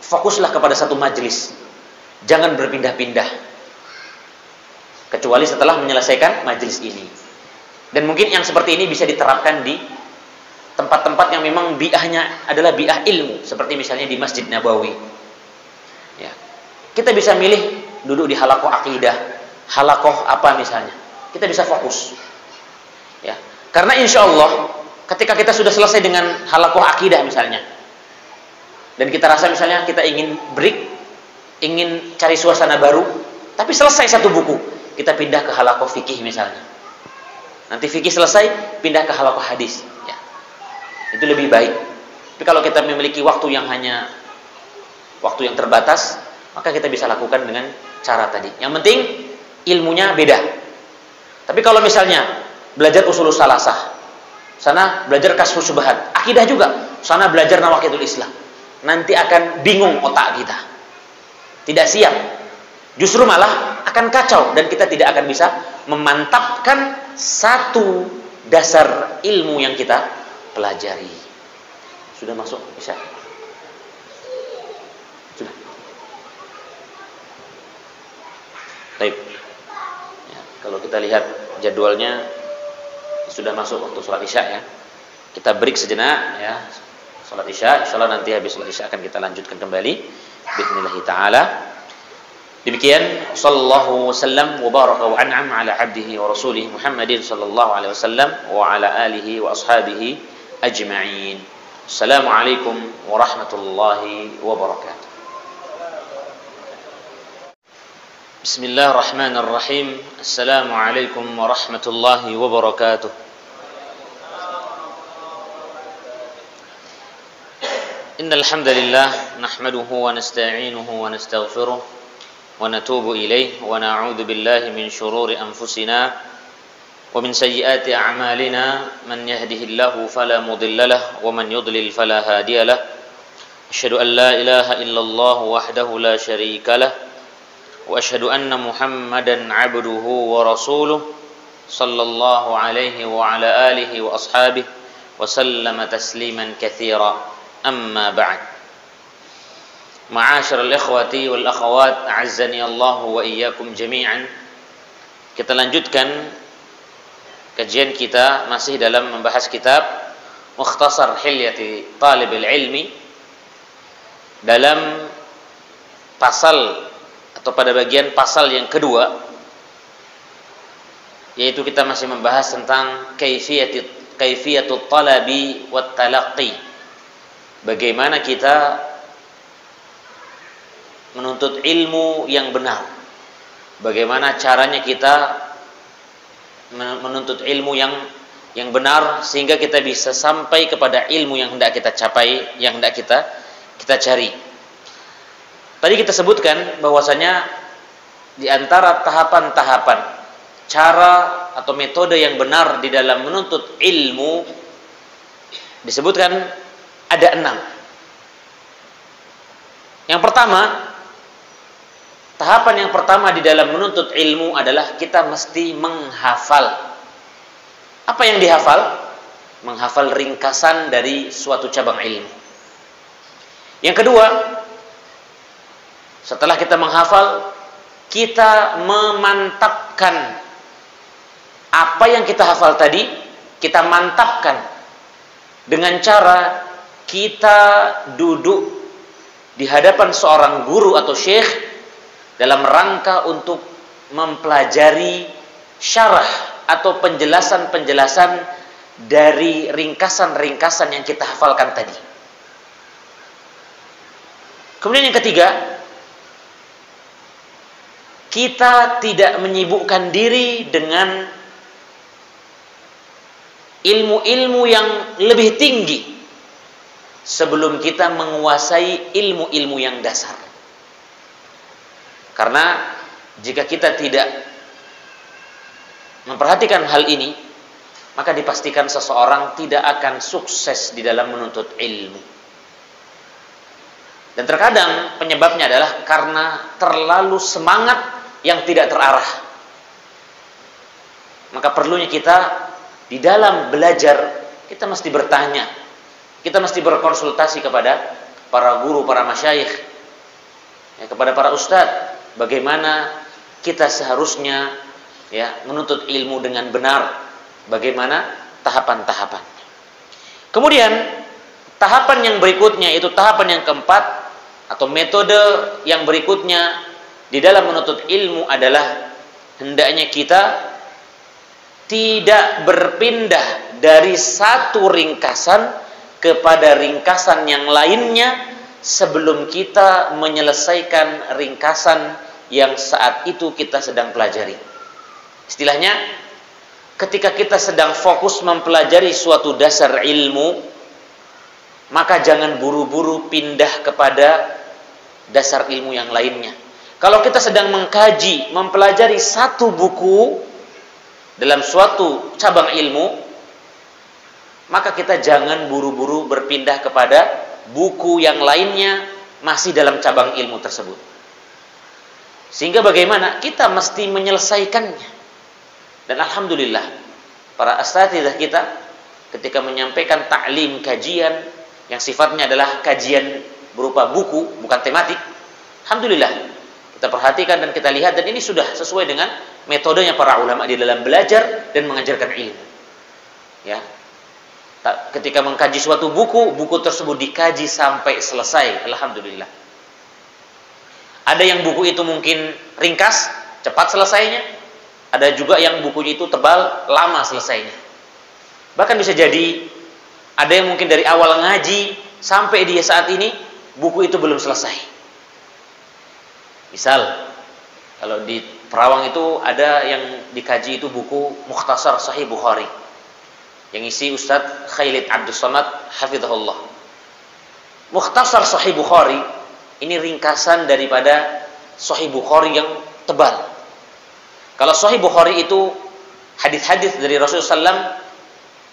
fokuslah kepada satu majelis. Jangan berpindah-pindah kecuali setelah menyelesaikan majelis ini. Dan mungkin yang seperti ini bisa diterapkan di tempat-tempat yang memang bi'ahnya adalah bi'ah ilmu, seperti misalnya di Masjid Nabawi. Ya. Kita bisa milih duduk di halaqah akidah, halaqah apa misalnya. Kita bisa fokus. Ya. Karena insya Allah ketika kita sudah selesai dengan halaqah akidah misalnya, dan kita rasa misalnya kita ingin break, ingin cari suasana baru, tapi selesai satu buku, kita pindah ke halaqah fikih misalnya. Nanti fikih selesai, pindah ke halaqah hadis. Ya. Itu lebih baik. Tapi kalau kita memiliki waktu yang hanya waktu yang terbatas, maka kita bisa lakukan dengan cara tadi. Yang penting ilmunya beda. Tapi kalau misalnya belajar usulus salasah, sana belajar kasyfus syubhat, akidah juga, sana belajar nawaqidul Islam, nanti akan bingung otak kita, tidak siap, justru malah akan kacau, dan kita tidak akan bisa memantapkan satu dasar ilmu yang kita pelajari. Sudah masuk Isya? Sudah. Baik. Ya, kalau kita lihat jadwalnya sudah masuk waktu sholat Isya ya. Kita break sejenak ya. Sholat Isya, insyaallah nanti habis sholat Isya akan kita lanjutkan kembali bismillah taala. Demikian sallallahu wasallam wa baraka wa an'am ala abdihi wa rasulih Muhammadin sallallahu alaihi wasallam wa ala alihi wa ashabihi ajma'in. Assalamualaikum warahmatullahi wabarakatuh. Bismillahirrahmanirrahim. Assalamualaikum warahmatullahi wabarakatuh. Innal hamdalillah nahmaduhu wa nasta'inuhu wa nastaghfiruh wa natubu ilayhi wa na'udzu billahi min shururi anfusina ومن سيئات أعمالنا من يهده الله فلا مضل له ومن يضلل فلا هادي له أشهد أن لا إله إلا الله وحده لا شريك له وأشهد أن محمدا عبده ورسوله صلى الله عليه وعلى آله وأصحابه وسلم تسليما كثيرا أما بعد معاشر الإخوة والأخوات أعزني الله وإياكم جميعا. Kita lanjutkan kajian kita masih dalam membahas kitab Mukhtasar Hilyati Talibil Ilmi, dalam pasal atau pada bagian pasal yang kedua, yaitu kita masih membahas tentang kaifiyatut talabi wat talaqqi, bagaimana kita menuntut ilmu yang benar, bagaimana caranya kita menuntut ilmu yang benar sehingga kita bisa sampai kepada ilmu yang hendak kita capai, yang hendak kita cari. Tadi kita sebutkan bahwasanya di antara tahapan-tahapan cara atau metode yang benar di dalam menuntut ilmu disebutkan ada 6. Yang pertama, tahapan yang pertama di dalam menuntut ilmu adalah kita mesti menghafal. Apa yang dihafal? Menghafal ringkasan dari suatu cabang ilmu. Yang kedua, setelah kita menghafal, kita memantapkan apa yang kita hafal tadi, kita mantapkan dengan cara kita duduk di hadapan seorang guru atau syekh dalam rangka untuk mempelajari syarah atau penjelasan-penjelasan dari ringkasan-ringkasan yang kita hafalkan tadi. Kemudian yang ketiga, kita tidak menyibukkan diri dengan ilmu-ilmu yang lebih tinggi sebelum kita menguasai ilmu-ilmu yang dasar. Karena jika kita tidak memperhatikan hal ini, maka dipastikan seseorang tidak akan sukses di dalam menuntut ilmu. Dan terkadang penyebabnya adalah karena terlalu semangat yang tidak terarah. Maka perlunya kita di dalam belajar, kita mesti bertanya, kita mesti berkonsultasi kepada para guru, para masyayikh, ya, kepada para ustadz, bagaimana kita seharusnya ya menuntut ilmu dengan benar. Bagaimana tahapan-tahapan. Kemudian tahapan yang berikutnya, itu tahapan yang keempat atau metode yang berikutnya di dalam menuntut ilmu adalah hendaknya kita tidak berpindah dari satu ringkasan kepada ringkasan yang lainnya sebelum kita menyelesaikan ringkasan yang saat itu kita sedang pelajari. Istilahnya, ketika kita sedang fokus mempelajari suatu dasar ilmu, maka jangan buru-buru pindah kepada dasar ilmu yang lainnya. Kalau kita sedang mengkaji, mempelajari satu buku dalam suatu cabang ilmu, maka kita jangan buru-buru berpindah kepada buku yang lainnya masih dalam cabang ilmu tersebut. Sehingga bagaimana? Kita mesti menyelesaikannya. Dan alhamdulillah, para asatidzah kita ketika menyampaikan ta'lim, kajian yang sifatnya adalah kajian berupa buku, bukan tematik, alhamdulillah kita perhatikan dan kita lihat, dan ini sudah sesuai dengan metodenya para ulama di dalam belajar dan mengajarkan ilmu. Ya, ketika mengkaji suatu buku, buku tersebut dikaji sampai selesai, alhamdulillah. Ada yang buku itu mungkin ringkas, cepat selesainya. Ada juga yang bukunya itu tebal, lama selesainya. Bahkan bisa jadi ada yang mungkin dari awal ngaji sampai dia saat ini buku itu belum selesai. Misal, kalau di Perawang itu ada yang dikaji itu buku Mukhtasar Sahih Bukhari yang isi Ustadz Khalid Abdus Samad hafizahullah. Mukhtasar Sahih Bukhari ini ringkasan daripada Sahih Bukhari yang tebal. Kalau Sahih Bukhari itu hadis-hadis dari Rasulullah SAW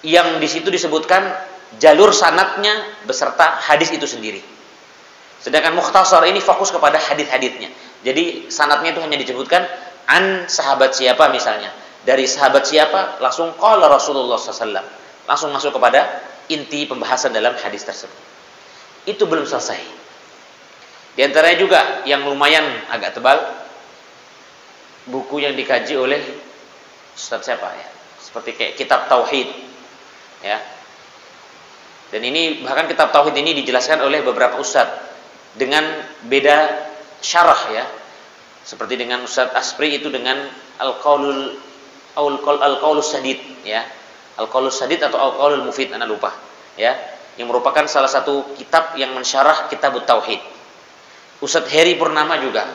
yang di situ disebutkan jalur sanadnya beserta hadis itu sendiri. Sedangkan Mukhtasar ini fokus kepada hadis-hadisnya. Jadi sanadnya itu hanya disebutkan an sahabat siapa misalnya. Dari sahabat siapa langsung qala Rasulullah SAW. Langsung masuk kepada inti pembahasan dalam hadis tersebut. Itu belum selesai. Di antaranya juga yang lumayan agak tebal, buku yang dikaji oleh Ustadz siapa ya, seperti kayak kitab Tauhid ya. Dan ini bahkan kitab Tauhid ini dijelaskan oleh beberapa ustadz dengan beda syarah ya. Seperti dengan Ustadz Aspri itu dengan Al-Qaulus Sadid ya. Al-Qaulus Sadid atau Al-Qaulul Mufid, ana lupa ya, yang merupakan salah satu kitab yang mensyarah kitab Tauhid. Ustadz Heri Purnama juga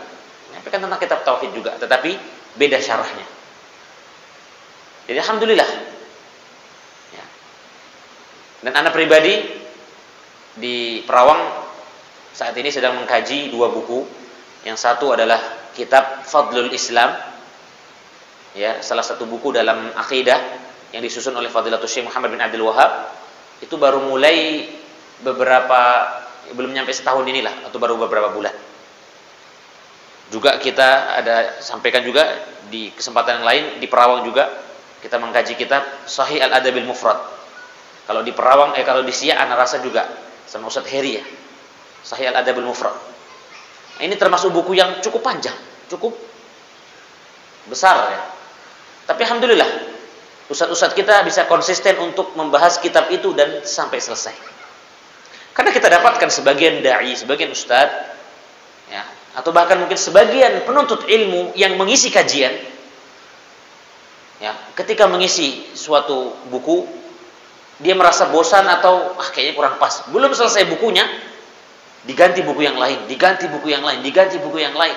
menyampaikan tentang kitab Tauhid juga, tetapi beda syarahnya. Jadi alhamdulillah ya. Dan anak pribadi di Perawang saat ini sedang mengkaji dua buku. Yang satu adalah kitab Fadlul Islam ya, salah satu buku dalam akidah yang disusun oleh Fadilatul Syekh Muhammad bin Abdul Wahab. Itu baru mulai belum nyampe setahun inilah, atau baru beberapa bulan. Juga kita ada sampaikan juga di kesempatan yang lain di Perawang juga kita mengkaji kitab Sahih Al-Adabil Mufrad. Kalau di Perawang kalau di Siak ana rasa juga sama Ustadz Heri ya, Sahih Al-Adabil Mufrad. Nah, ini termasuk buku yang cukup panjang, cukup besar ya. Tapi alhamdulillah ustadz-ustadz kita bisa konsisten untuk membahas kitab itu dan sampai selesai. Karena kita dapatkan sebagian dai, sebagian ustadz ya, atau bahkan mungkin sebagian penuntut ilmu yang mengisi kajian ya, ketika mengisi suatu buku dia merasa bosan atau kayaknya kurang pas, belum selesai bukunya diganti buku yang lain, diganti buku yang lain, diganti buku yang lain,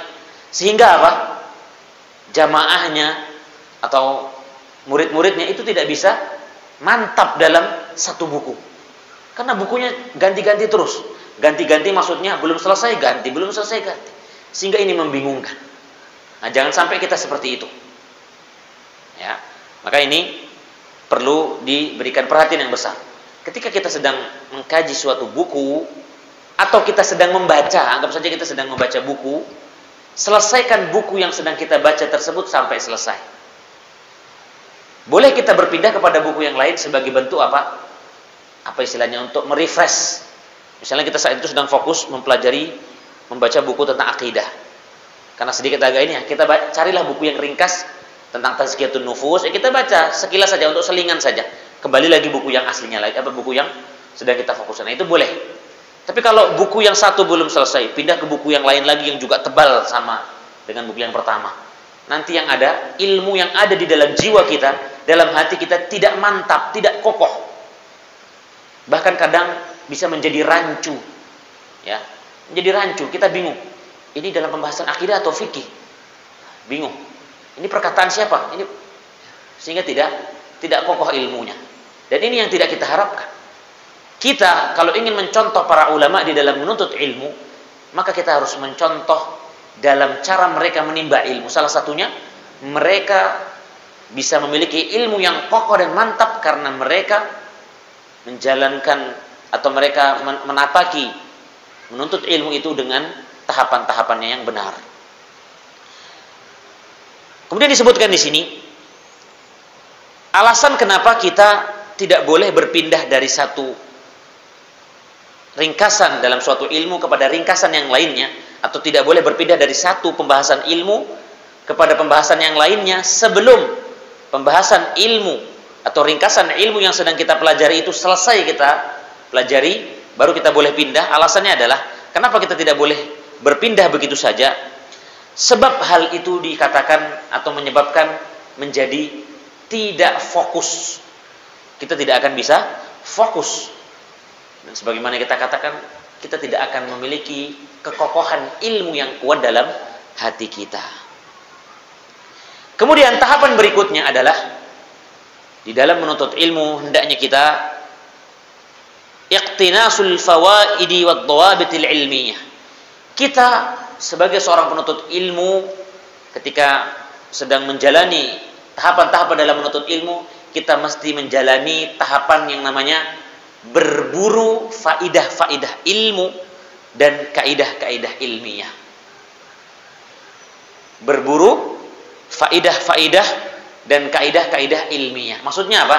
sehingga apa? Jamaahnya atau murid-muridnya itu tidak bisa mantap dalam satu buku. Karena bukunya ganti-ganti terus. Ganti-ganti maksudnya belum selesai ganti, belum selesai ganti. Sehingga ini membingungkan. Nah, jangan sampai kita seperti itu. Ya. Maka ini perlu diberikan perhatian yang besar. Ketika kita sedang mengkaji suatu buku atau kita sedang membaca, anggap saja kita sedang membaca buku, selesaikan buku yang sedang kita baca tersebut sampai selesai. Boleh kita berpindah kepada buku yang lain sebagai bentuk apa? Apa istilahnya, untuk merefresh. Misalnya kita saat itu sedang fokus mempelajari, membaca buku tentang akidah. Karena sedikit agak ini ya, kita carilah buku yang ringkas tentang tazkiyatun nufus, kita baca sekilas saja untuk selingan saja. Kembali lagi buku yang aslinya lagi, buku yang sedang kita fokuskan. Nah, itu boleh. Tapi kalau buku yang satu belum selesai, pindah ke buku yang lain lagi yang juga tebal sama dengan buku yang pertama. Nanti yang ada, ilmu yang ada di dalam jiwa kita, dalam hati kita tidak mantap, tidak kokoh. Bahkan kadang bisa menjadi rancu. Ya, menjadi rancu, kita bingung. Ini dalam pembahasan akidah atau fikih? Bingung. Ini perkataan siapa? Ini sehingga tidak kokoh ilmunya. Dan ini yang tidak kita harapkan. Kita kalau ingin mencontoh para ulama di dalam menuntut ilmu, maka kita harus mencontoh dalam cara mereka menimba ilmu. Salah satunya, mereka bisa memiliki ilmu yang kokoh dan mantap karena mereka menjalankan atau mereka menapaki menuntut ilmu itu dengan tahapan-tahapannya yang benar. Kemudian disebutkan di sini alasan kenapa kita tidak boleh berpindah dari satu ringkasan dalam suatu ilmu kepada ringkasan yang lainnya, atau tidak boleh berpindah dari satu pembahasan ilmu kepada pembahasan yang lainnya sebelum pembahasan ilmu atau ringkasan ilmu yang sedang kita pelajari itu selesai kita pelajari, baru kita boleh pindah. Alasannya adalah kenapa kita tidak boleh berpindah begitu saja? Sebab hal itu dikatakan atau menyebabkan menjadi tidak fokus. Kita tidak akan bisa fokus. Dan sebagaimana kita katakan, kita tidak akan memiliki kekokohan ilmu yang kuat dalam hati kita. Kemudian tahapan berikutnya adalah di dalam menuntut ilmu hendaknya kita iqtinasul fawaidi wad dawabitil ilmiyah. Kita sebagai seorang penuntut ilmu, ketika sedang menjalani tahapan-tahapan dalam menuntut ilmu, kita mesti menjalani tahapan yang namanya berburu faidah-faidah ilmu dan kaidah-kaidah ilmiah. Berburu faidah-faidah dan kaidah-kaidah ilmiah. Maksudnya apa?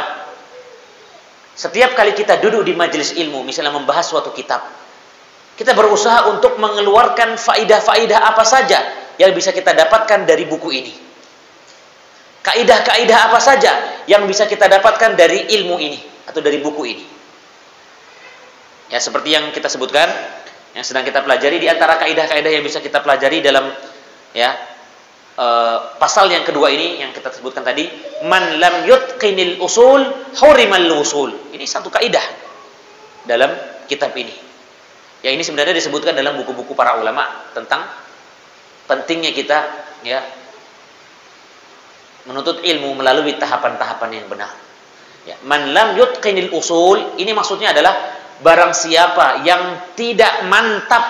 Setiap kali kita duduk di majelis ilmu, misalnya membahas suatu kitab, kita berusaha untuk mengeluarkan faidah-faidah apa saja yang bisa kita dapatkan dari buku ini. Kaidah-kaidah apa saja yang bisa kita dapatkan dari ilmu ini atau dari buku ini. Ya, seperti yang kita sebutkan, yang sedang kita pelajari, di antara kaidah-kaidah yang bisa kita pelajari dalam pasal yang kedua ini yang kita sebutkan tadi, man lam yutqinil usul hurimal usul. Ini satu kaidah dalam kitab ini. Ya, ini sebenarnya disebutkan dalam buku-buku para ulama tentang pentingnya kita menuntut ilmu melalui tahapan-tahapan yang benar. Ya, man lam yutqinil usul, ini maksudnya adalah barang siapa yang tidak mantap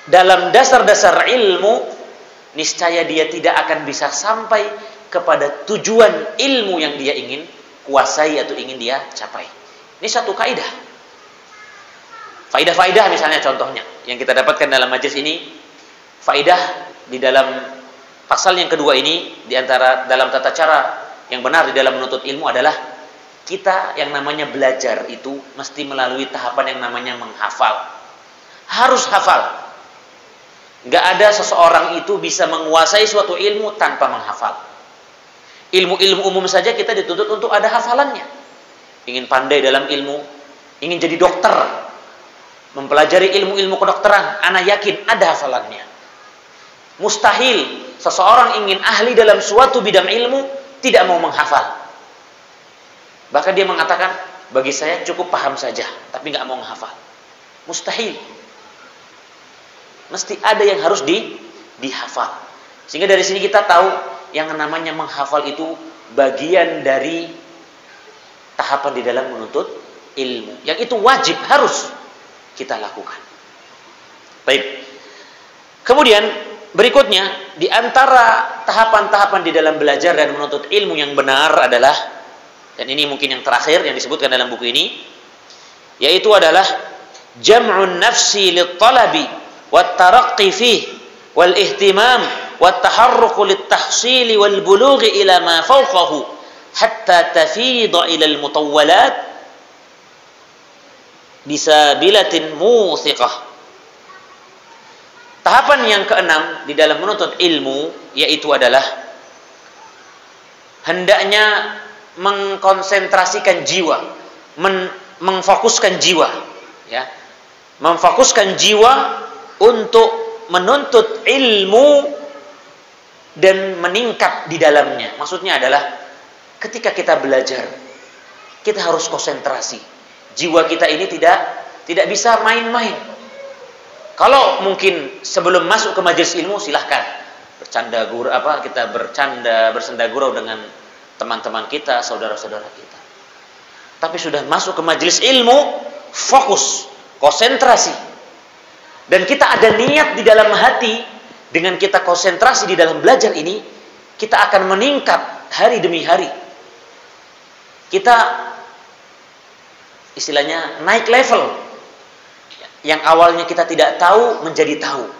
dalam dasar-dasar ilmu, niscaya dia tidak akan bisa sampai kepada tujuan ilmu yang dia ingin kuasai atau ingin dia capai. Ini satu kaidah. Faidah-faidah misalnya contohnya yang kita dapatkan dalam majelis ini, faidah di dalam pasal yang kedua ini, di antara dalam tata cara yang benar di dalam menuntut ilmu adalah kita yang namanya belajar itu mesti melalui tahapan yang namanya menghafal. Harus hafal. Nggak ada seseorang itu bisa menguasai suatu ilmu tanpa menghafal. Ilmu-ilmu umum saja kita dituntut untuk ada hafalannya. Ingin pandai dalam ilmu, ingin jadi dokter, mempelajari ilmu-ilmu kedokteran, ana yakin ada hafalannya. Mustahil seseorang ingin ahli dalam suatu bidang ilmu tidak mau menghafal. Bahkan dia mengatakan, bagi saya cukup paham saja, tapi nggak mau menghafal. Mustahil. Mesti ada yang harus dihafal. Sehingga dari sini kita tahu yang namanya menghafal itu bagian dari tahapan di dalam menuntut ilmu. Yang itu wajib, harus kita lakukan. Baik. Kemudian berikutnya, di antara tahapan-tahapan di dalam belajar dan menuntut ilmu yang benar adalah Dan ini mungkin yang terakhir yang disebutkan dalam buku ini, yaitu adalah jam'un nafsi lit-talabi wat-taraqqi fihi wal-ihtimam wat-taharruq lit-tahsili wal-bulughi ila ma fawqahu hatta tafida ila al-mutawwalat bisabilatin muthiqah. Tahapan yang keenam di dalam menuntut ilmu yaitu adalah hendaknya mengkonsentrasikan jiwa, mengfokuskan jiwa, ya, memfokuskan jiwa untuk menuntut ilmu dan meningkat di dalamnya. Maksudnya adalah ketika kita belajar, kita harus konsentrasi. Jiwa kita ini tidak bisa main-main. Kalau mungkin sebelum masuk ke majelis ilmu silahkan bercanda gurau, kita bersenda gurau dengan teman-teman kita, saudara-saudara kita. Tapi sudah masuk ke majelis ilmu, fokus, konsentrasi. Dan kita ada niat di dalam hati, dengan kita konsentrasi di dalam belajar ini, kita akan meningkat hari demi hari. Kita istilahnya naik level. Yang awalnya kita tidak tahu menjadi tahu.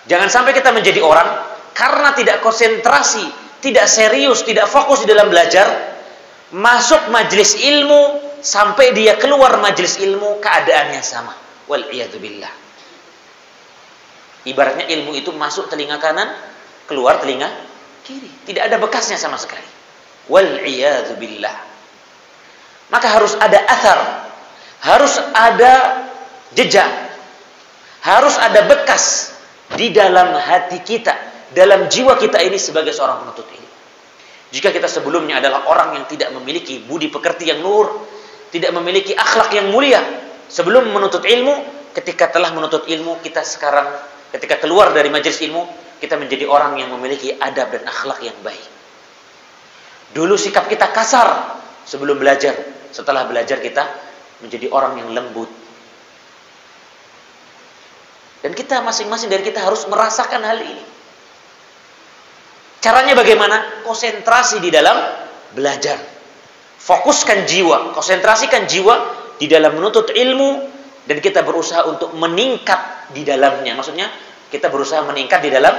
Jangan sampai kita menjadi orang karena tidak konsentrasi, tidak serius, tidak fokus di dalam belajar, masuk majelis ilmu sampai dia keluar majelis ilmu keadaannya sama. Wal iyadu billah. Ibaratnya ilmu itu masuk telinga kanan, keluar telinga kiri. Tidak ada bekasnya sama sekali. Wal iyadu billah. Maka harus ada athar, harus ada jejak, harus ada bekas di dalam hati kita, dalam jiwa kita ini sebagai seorang penuntut ilmu. Jika kita sebelumnya adalah orang yang tidak memiliki budi pekerti yang luhur, tidak memiliki akhlak yang mulia sebelum menuntut ilmu, ketika telah menuntut ilmu, kita sekarang ketika keluar dari majelis ilmu, kita menjadi orang yang memiliki adab dan akhlak yang baik. Dulu sikap kita kasar sebelum belajar, setelah belajar kita menjadi orang yang lembut. Dan kita masing-masing dari kita harus merasakan hal ini. Caranya bagaimana? Konsentrasi di dalam belajar. Fokuskan jiwa, konsentrasikan jiwa di dalam menuntut ilmu, dan kita berusaha untuk meningkat di dalamnya. Maksudnya kita berusaha meningkat di dalam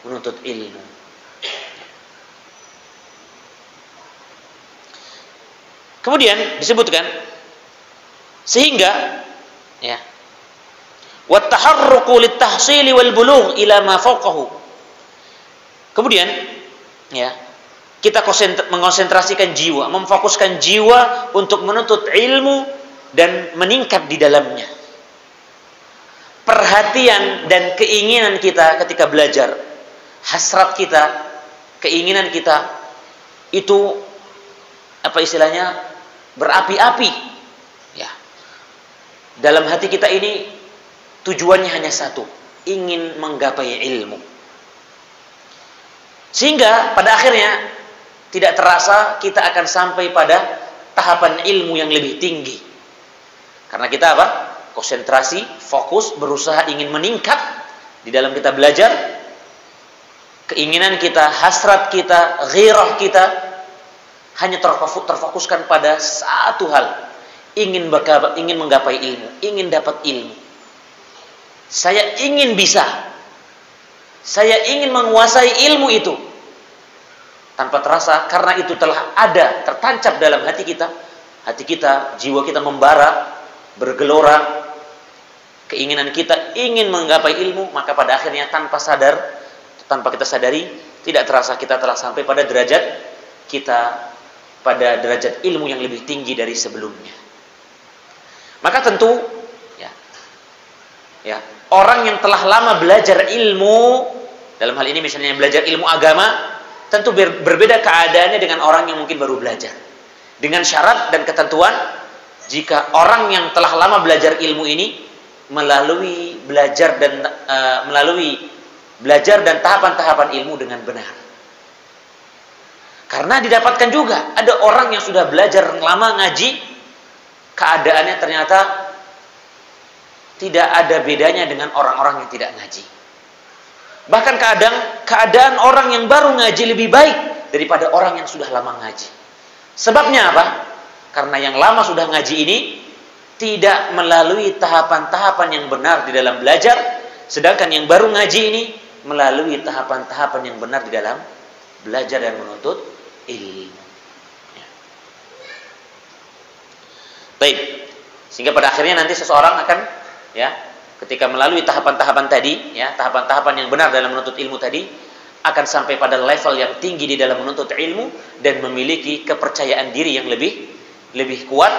menuntut ilmu. Kemudian disebutkan sehingga ya wat-taharruqu lit-tahsili wal-bulugh ila ma fawqahu. Kemudian ya, kita mengonsentrasikan jiwa, memfokuskan jiwa untuk menuntut ilmu dan meningkat di dalamnya. Perhatian dan keinginan kita ketika belajar, hasrat kita, keinginan kita itu istilahnya berapi-api. Ya. Dalam hati kita ini tujuannya hanya satu, ingin menggapai ilmu. Sehingga pada akhirnya tidak terasa kita akan sampai pada tahapan ilmu yang lebih tinggi. Karena kita konsentrasi, fokus, berusaha ingin meningkat di dalam kita belajar. Keinginan kita, hasrat kita, ghirah kita hanya terfokuskan pada satu hal, ingin menggapai ilmu, ingin dapat ilmu. Saya ingin bisa, saya ingin menguasai ilmu itu. Tanpa terasa, karena itu telah ada, tertancap dalam hati kita, jiwa kita membara, bergelora, keinginan kita ingin menggapai ilmu, maka pada akhirnya tanpa kita sadari, tidak terasa kita telah sampai pada derajat derajat ilmu yang lebih tinggi dari sebelumnya. Maka tentu ya, orang yang telah lama belajar ilmu, dalam hal ini misalnya belajar ilmu agama, tentu berbeda keadaannya dengan orang yang mungkin baru belajar. Dengan syarat dan ketentuan, jika orang yang telah lama belajar ilmu ini melalui belajar dan tahapan-tahapan ilmu dengan benar. Karena didapatkan juga ada orang yang sudah belajar lama ngaji, keadaannya ternyata tidak ada bedanya dengan orang-orang yang tidak ngaji. Bahkan keadaan orang yang baru ngaji lebih baik daripada orang yang sudah lama ngaji. Sebabnya apa? Karena yang lama sudah ngaji ini tidak melalui tahapan-tahapan yang benar di dalam belajar, sedangkan yang baru ngaji ini melalui tahapan-tahapan yang benar di dalam belajar dan menuntut ilmu. Ya. Baik, sehingga pada akhirnya nanti seseorang akan, ya, ketika melalui tahapan-tahapan tadi, ya, tahapan-tahapan yang benar dalam menuntut ilmu tadi, akan sampai pada level yang tinggi di dalam menuntut ilmu dan memiliki kepercayaan diri yang lebih kuat,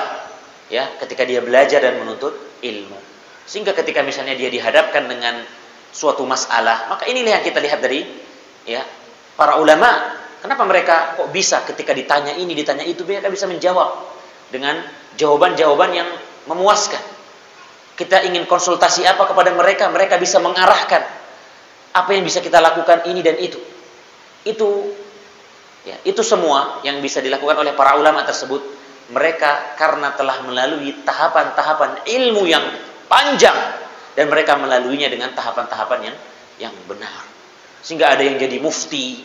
ya, ketika dia belajar dan menuntut ilmu. Sehingga ketika misalnya dia dihadapkan dengan suatu masalah, maka inilah yang kita lihat dari, ya, para ulama, kenapa mereka kok bisa ketika ditanya ini, ditanya itu, mereka bisa menjawab dengan jawaban-jawaban yang memuaskan. Kita ingin konsultasi apa kepada mereka, mereka bisa mengarahkan apa yang bisa kita lakukan ini dan itu. Itu semua yang bisa dilakukan oleh para ulama tersebut. Mereka karena telah melalui tahapan-tahapan ilmu yang panjang dan mereka melaluinya dengan tahapan-tahapan yang benar. Sehingga ada yang jadi mufti,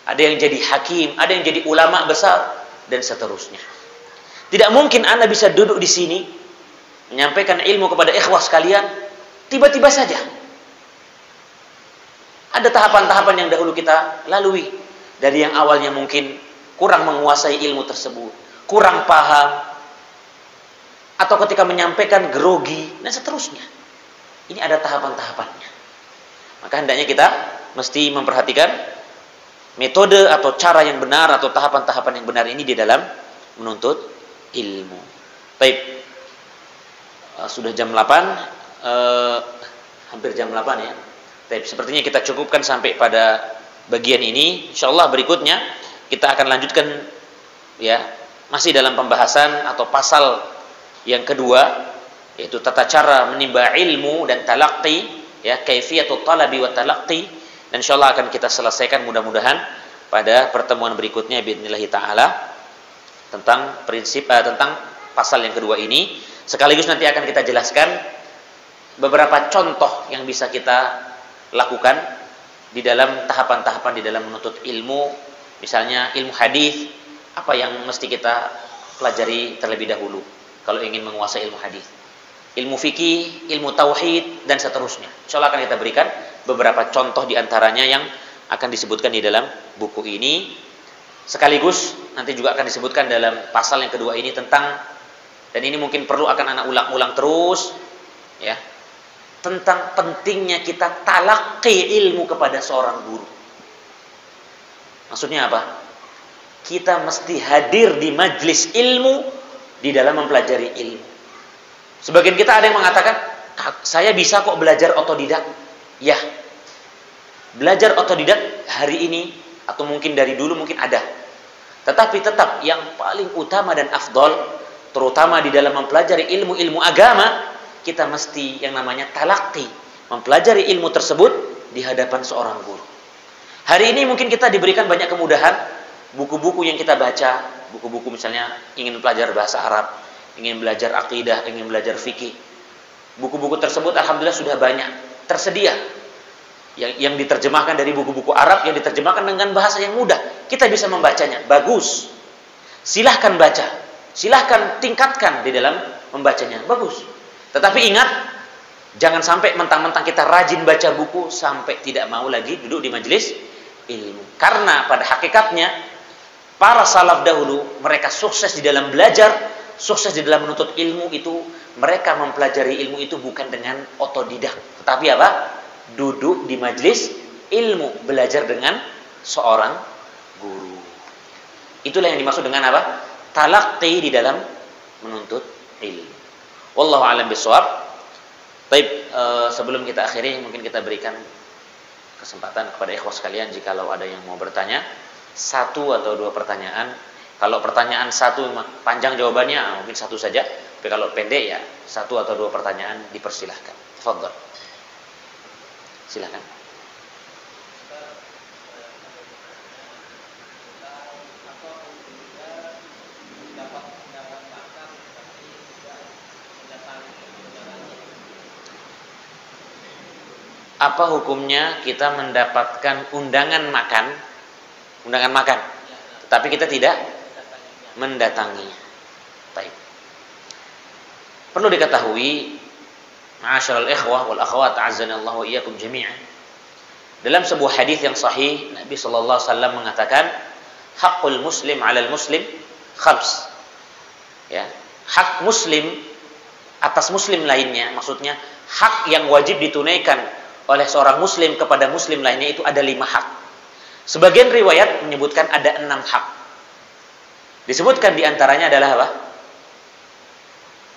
ada yang jadi hakim, ada yang jadi ulama besar dan seterusnya. Tidak mungkin Anda bisa duduk di sini menyampaikan ilmu kepada ikhwah sekalian tiba-tiba saja. Ada tahapan-tahapan yang dahulu kita lalui. Dari yang awalnya mungkin kurang menguasai ilmu tersebut, kurang paham, atau ketika menyampaikan grogi, dan seterusnya. Ini ada tahapan-tahapannya. Maka hendaknya kita mesti memperhatikan metode atau cara yang benar atau tahapan-tahapan yang benar ini di dalam menuntut ilmu. Baik, sudah jam 8, hampir jam 8 ya. Baik, sepertinya kita cukupkan sampai pada bagian ini. Insyaallah berikutnya kita akan lanjutkan, ya, masih dalam pembahasan atau pasal yang kedua, yaitu tata cara menimba ilmu dan talaqqi, ya, kaifiyatut talabi wa talaqqi, dan insyaallah akan kita selesaikan mudah-mudahan pada pertemuan berikutnya biidznillah taala tentang tentang pasal yang kedua ini. Sekaligus nanti akan kita jelaskan beberapa contoh yang bisa kita lakukan di dalam tahapan-tahapan di dalam menuntut ilmu. Misalnya ilmu hadis, apa yang mesti kita pelajari terlebih dahulu kalau ingin menguasai ilmu hadis, ilmu fikih, ilmu tauhid, dan seterusnya. Insyaallah akan kita berikan beberapa contoh di antaranya yang akan disebutkan di dalam buku ini. Sekaligus nanti juga akan disebutkan dalam pasal yang kedua ini tentang, dan ini mungkin perlu akan anak ulang-ulang terus, ya, tentang pentingnya kita talaqqi ilmu kepada seorang guru. Maksudnya apa? Kita mesti hadir di majlis ilmu di dalam mempelajari ilmu. Sebagian kita ada yang mengatakan, saya bisa kok belajar otodidak. Ya, belajar otodidak hari ini atau mungkin dari dulu mungkin ada. Tetapi tetap yang paling utama dan afdol, terutama di dalam mempelajari ilmu-ilmu agama, kita mesti yang namanya talaqqi, mempelajari ilmu tersebut di hadapan seorang guru. Hari ini mungkin kita diberikan banyak kemudahan, buku-buku yang kita baca, buku-buku misalnya ingin belajar bahasa Arab, ingin belajar akidah, ingin belajar fikih. Buku-buku tersebut alhamdulillah sudah banyak tersedia. Yang diterjemahkan dari buku-buku Arab, yang diterjemahkan dengan bahasa yang mudah. Kita bisa membacanya, bagus. Silahkan baca, silahkan tingkatkan di dalam membacanya, bagus. Tetapi ingat, jangan sampai mentang-mentang kita rajin baca buku sampai tidak mau lagi duduk di majelis ilmu. Karena pada hakikatnya para salaf dahulu, mereka sukses di dalam belajar, sukses di dalam menuntut ilmu itu, mereka mempelajari ilmu itu bukan dengan otodidak, tetapi apa? Duduk di majelis ilmu, belajar dengan seorang guru. Itulah yang dimaksud dengan apa? Talaqqi di dalam menuntut ilmu. Wallahu a'lam bishawab. Baik, sebelum kita akhiri mungkin kita berikan kesempatan kepada ikhwah sekalian jikalau ada yang mau bertanya, 1 atau 2 pertanyaan. Kalau pertanyaan 1 panjang jawabannya mungkin 1 saja, tapi kalau pendek ya 1 atau 2 pertanyaan dipersilahkan. Tafadhol. Silakan. Apa hukumnya kita mendapatkan undangan makan, tetapi kita tidak mendatanginya. Baik. Perlu diketahui, ma'asyiral ikhwah wal akhwat, a'azzanallahu wa iyyakum jami'an. Dalam sebuah hadis yang sahih, Nabi sallallahu alaihi wasallam mengatakan, haqqul muslim 'alal muslim khams. Ya, hak muslim atas muslim lainnya, maksudnya hak yang wajib ditunaikan oleh seorang muslim kepada muslim lainnya itu ada 5 hak. Sebagian riwayat menyebutkan ada 6 hak. Disebutkan diantaranya adalah apa?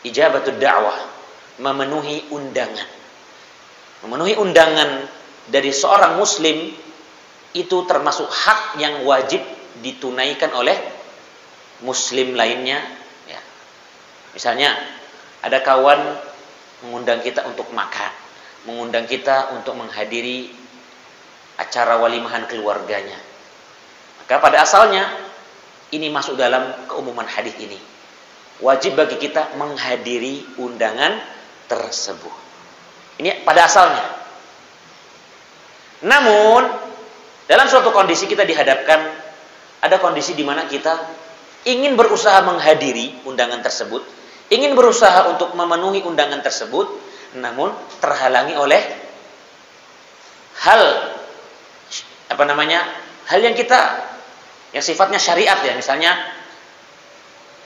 Ijabatud da'wah, memenuhi undangan. Memenuhi undangan dari seorang muslim itu termasuk hak yang wajib ditunaikan oleh muslim lainnya. Ya. Misalnya ada kawan mengundang kita untuk makan, mengundang kita untuk menghadiri acara walimahan keluarganya. Maka pada asalnya ini masuk dalam keumuman hadis ini. Wajib bagi kita menghadiri undangan tersebut. Ini pada asalnya. Namun dalam suatu kondisi kita dihadapkan ada kondisi di mana kita ingin berusaha menghadiri undangan tersebut, ingin berusaha untuk memenuhi undangan tersebut, namun terhalangi oleh hal hal yang sifatnya syariat, ya. Misalnya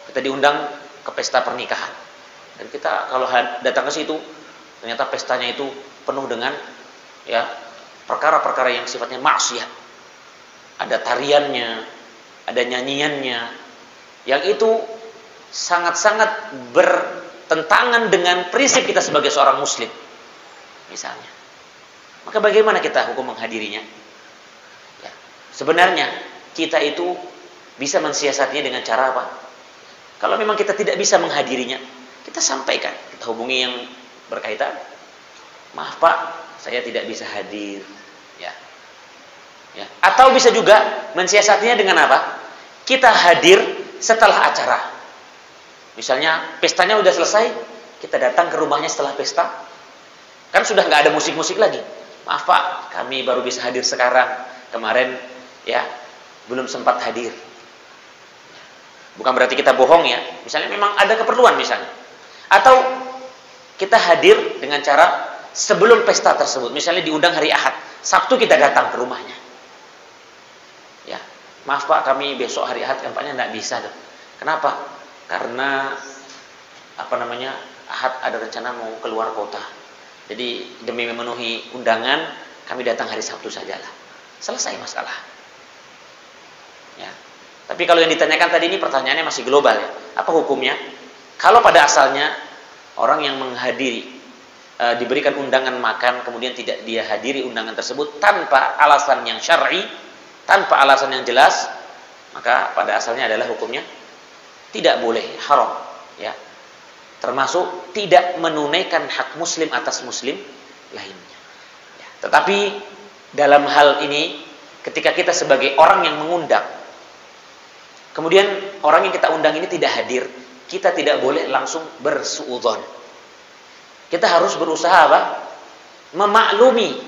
kita diundang ke pesta pernikahan dan kita kalau datang ke situ ternyata pestanya itu penuh dengan perkara-perkara yang sifatnya maksiat. Ada tariannya, ada nyanyiannya, yang itu sangat-sangat bertentangan dengan prinsip kita sebagai seorang muslim, misalnya. Maka bagaimana kita hukum menghadirinya? Ya, sebenarnya kita itu bisa mensiasatinya dengan cara apa? Kalau memang kita tidak bisa menghadirinya, kita sampaikan, kita hubungi yang berkaitan. Maaf Pak, saya tidak bisa hadir. Ya. Atau bisa juga mensiasatinya dengan apa? Kita hadir setelah acara. Misalnya pestanya udah selesai, kita datang ke rumahnya setelah pesta. Kan sudah nggak ada musik-musik lagi. Maaf Pak, kami baru bisa hadir sekarang. Kemarin belum sempat hadir. Bukan berarti kita bohong, ya. Misalnya memang ada keperluan misalnya. Atau kita hadir dengan cara sebelum pesta tersebut. Misalnya diundang hari Ahad, Sabtu kita datang ke rumahnya. Ya, maaf Pak, kami besok hari Ahad kampanye nggak bisa tuh. Kenapa? Karena Ahad ada rencana mau keluar kota. Jadi demi memenuhi undangan, kami datang hari Sabtu sajalah. Selesai masalah. Ya. Tapi kalau yang ditanyakan tadi ini pertanyaannya masih global, ya. Apa hukumnya? Kalau pada asalnya orang yang menghadiri diberikan undangan makan kemudian tidak dia hadiri undangan tersebut tanpa alasan yang syar'i, tanpa alasan yang jelas, maka pada asalnya adalah hukumnya tidak boleh, haram, ya. Termasuk tidak menunaikan hak muslim atas muslim lainnya. Ya. Tetapi dalam hal ini ketika kita sebagai orang yang mengundang, kemudian orang yang kita undang ini tidak hadir, kita tidak boleh langsung bersuudzon. Kita harus berusaha memaklumi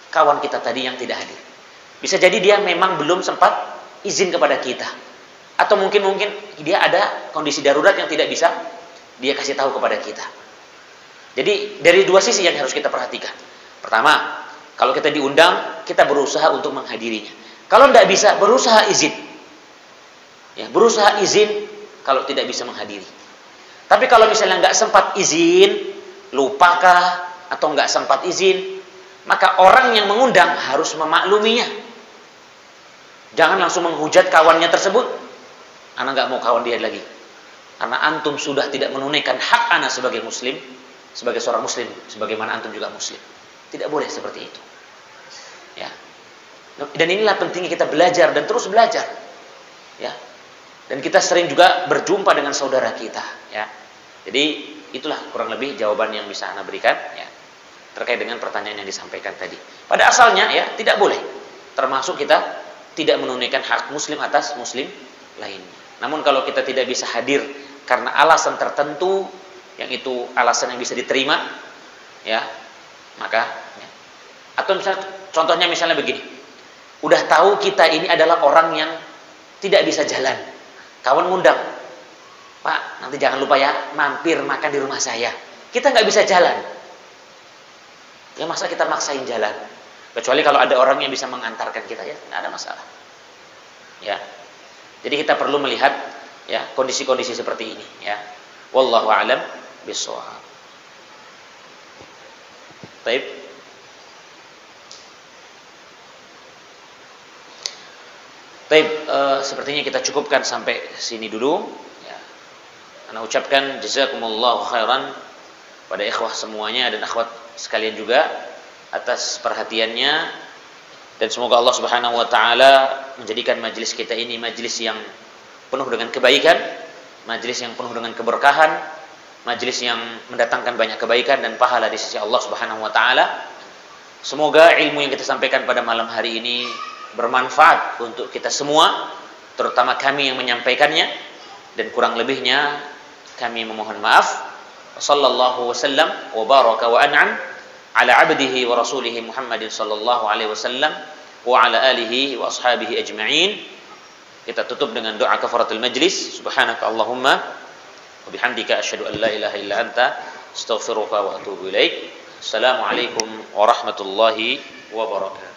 kawan kita tadi yang tidak hadir. Bisa jadi dia memang belum sempat izin kepada kita, atau mungkin dia ada kondisi darurat yang tidak bisa dia kasih tahu kepada kita. Jadi dari dua sisi yang harus kita perhatikan. Pertama, kalau kita diundang, kita berusaha untuk menghadirinya. Kalau tidak bisa, berusaha izin. Ya, berusaha izin kalau tidak bisa menghadiri. Tapi kalau misalnya nggak sempat izin, lupakah atau nggak sempat izin, maka orang yang mengundang harus memakluminya. Jangan langsung menghujat kawannya tersebut. Anak nggak mau kawan dia lagi, karena antum sudah tidak menunaikan hak anak sebagai muslim, sebagai seorang muslim, sebagaimana antum juga muslim. Tidak boleh seperti itu. Ya. Dan inilah pentingnya kita belajar dan terus belajar. Ya. Dan kita sering juga berjumpa dengan saudara kita, ya. Jadi itulah kurang lebih jawaban yang bisa Anda berikan, ya, terkait dengan pertanyaan yang disampaikan tadi. Pada asalnya, ya, tidak boleh. Termasuk kita tidak menunaikan hak muslim atas muslim lainnya. Namun kalau kita tidak bisa hadir karena alasan tertentu, yang itu alasan yang bisa diterima, ya, maka, ya. Atau misalnya, contohnya misalnya begini, udah tahu kita ini adalah orang yang tidak bisa jalan, Kawan ngundang, Pak, nanti jangan lupa ya, mampir makan di rumah saya. Kita nggak bisa jalan. Ya masa kita maksain jalan? Kecuali kalau ada orang yang bisa mengantarkan kita, ya nggak ada masalah. Ya, jadi kita perlu melihat ya kondisi-kondisi seperti ini. Ya, wallahu a'lam bishawab. Baik. Baik, sepertinya kita cukupkan sampai sini dulu. Ya. Ana ucapkan jazakumullahu khairan pada ikhwah semuanya dan akhwat sekalian juga atas perhatiannya, dan semoga Allah Subhanahu wa taala menjadikan majelis kita ini majelis yang penuh dengan kebaikan, majelis yang penuh dengan keberkahan, majelis yang mendatangkan banyak kebaikan dan pahala di sisi Allah Subhanahu wa taala. Semoga ilmu yang kita sampaikan pada malam hari ini bermanfaat untuk kita semua, terutama kami yang menyampaikannya, dan kurang lebihnya kami memohon maaf. Sallallahu wasallam wa baraka wa an'am ala abdihi wa rasulihi Muhammadin sallallahu alaihi wasallam wa ala alihi wa ashabihi ajma'in. Kita tutup dengan doa kafaratul majlis. Subhanaka Allahumma wa bihamdika asyhadu an la ilaha illa anta astaghfiruka wa atubu ilaik. Assalamualaikum warahmatullahi wabarakatuh.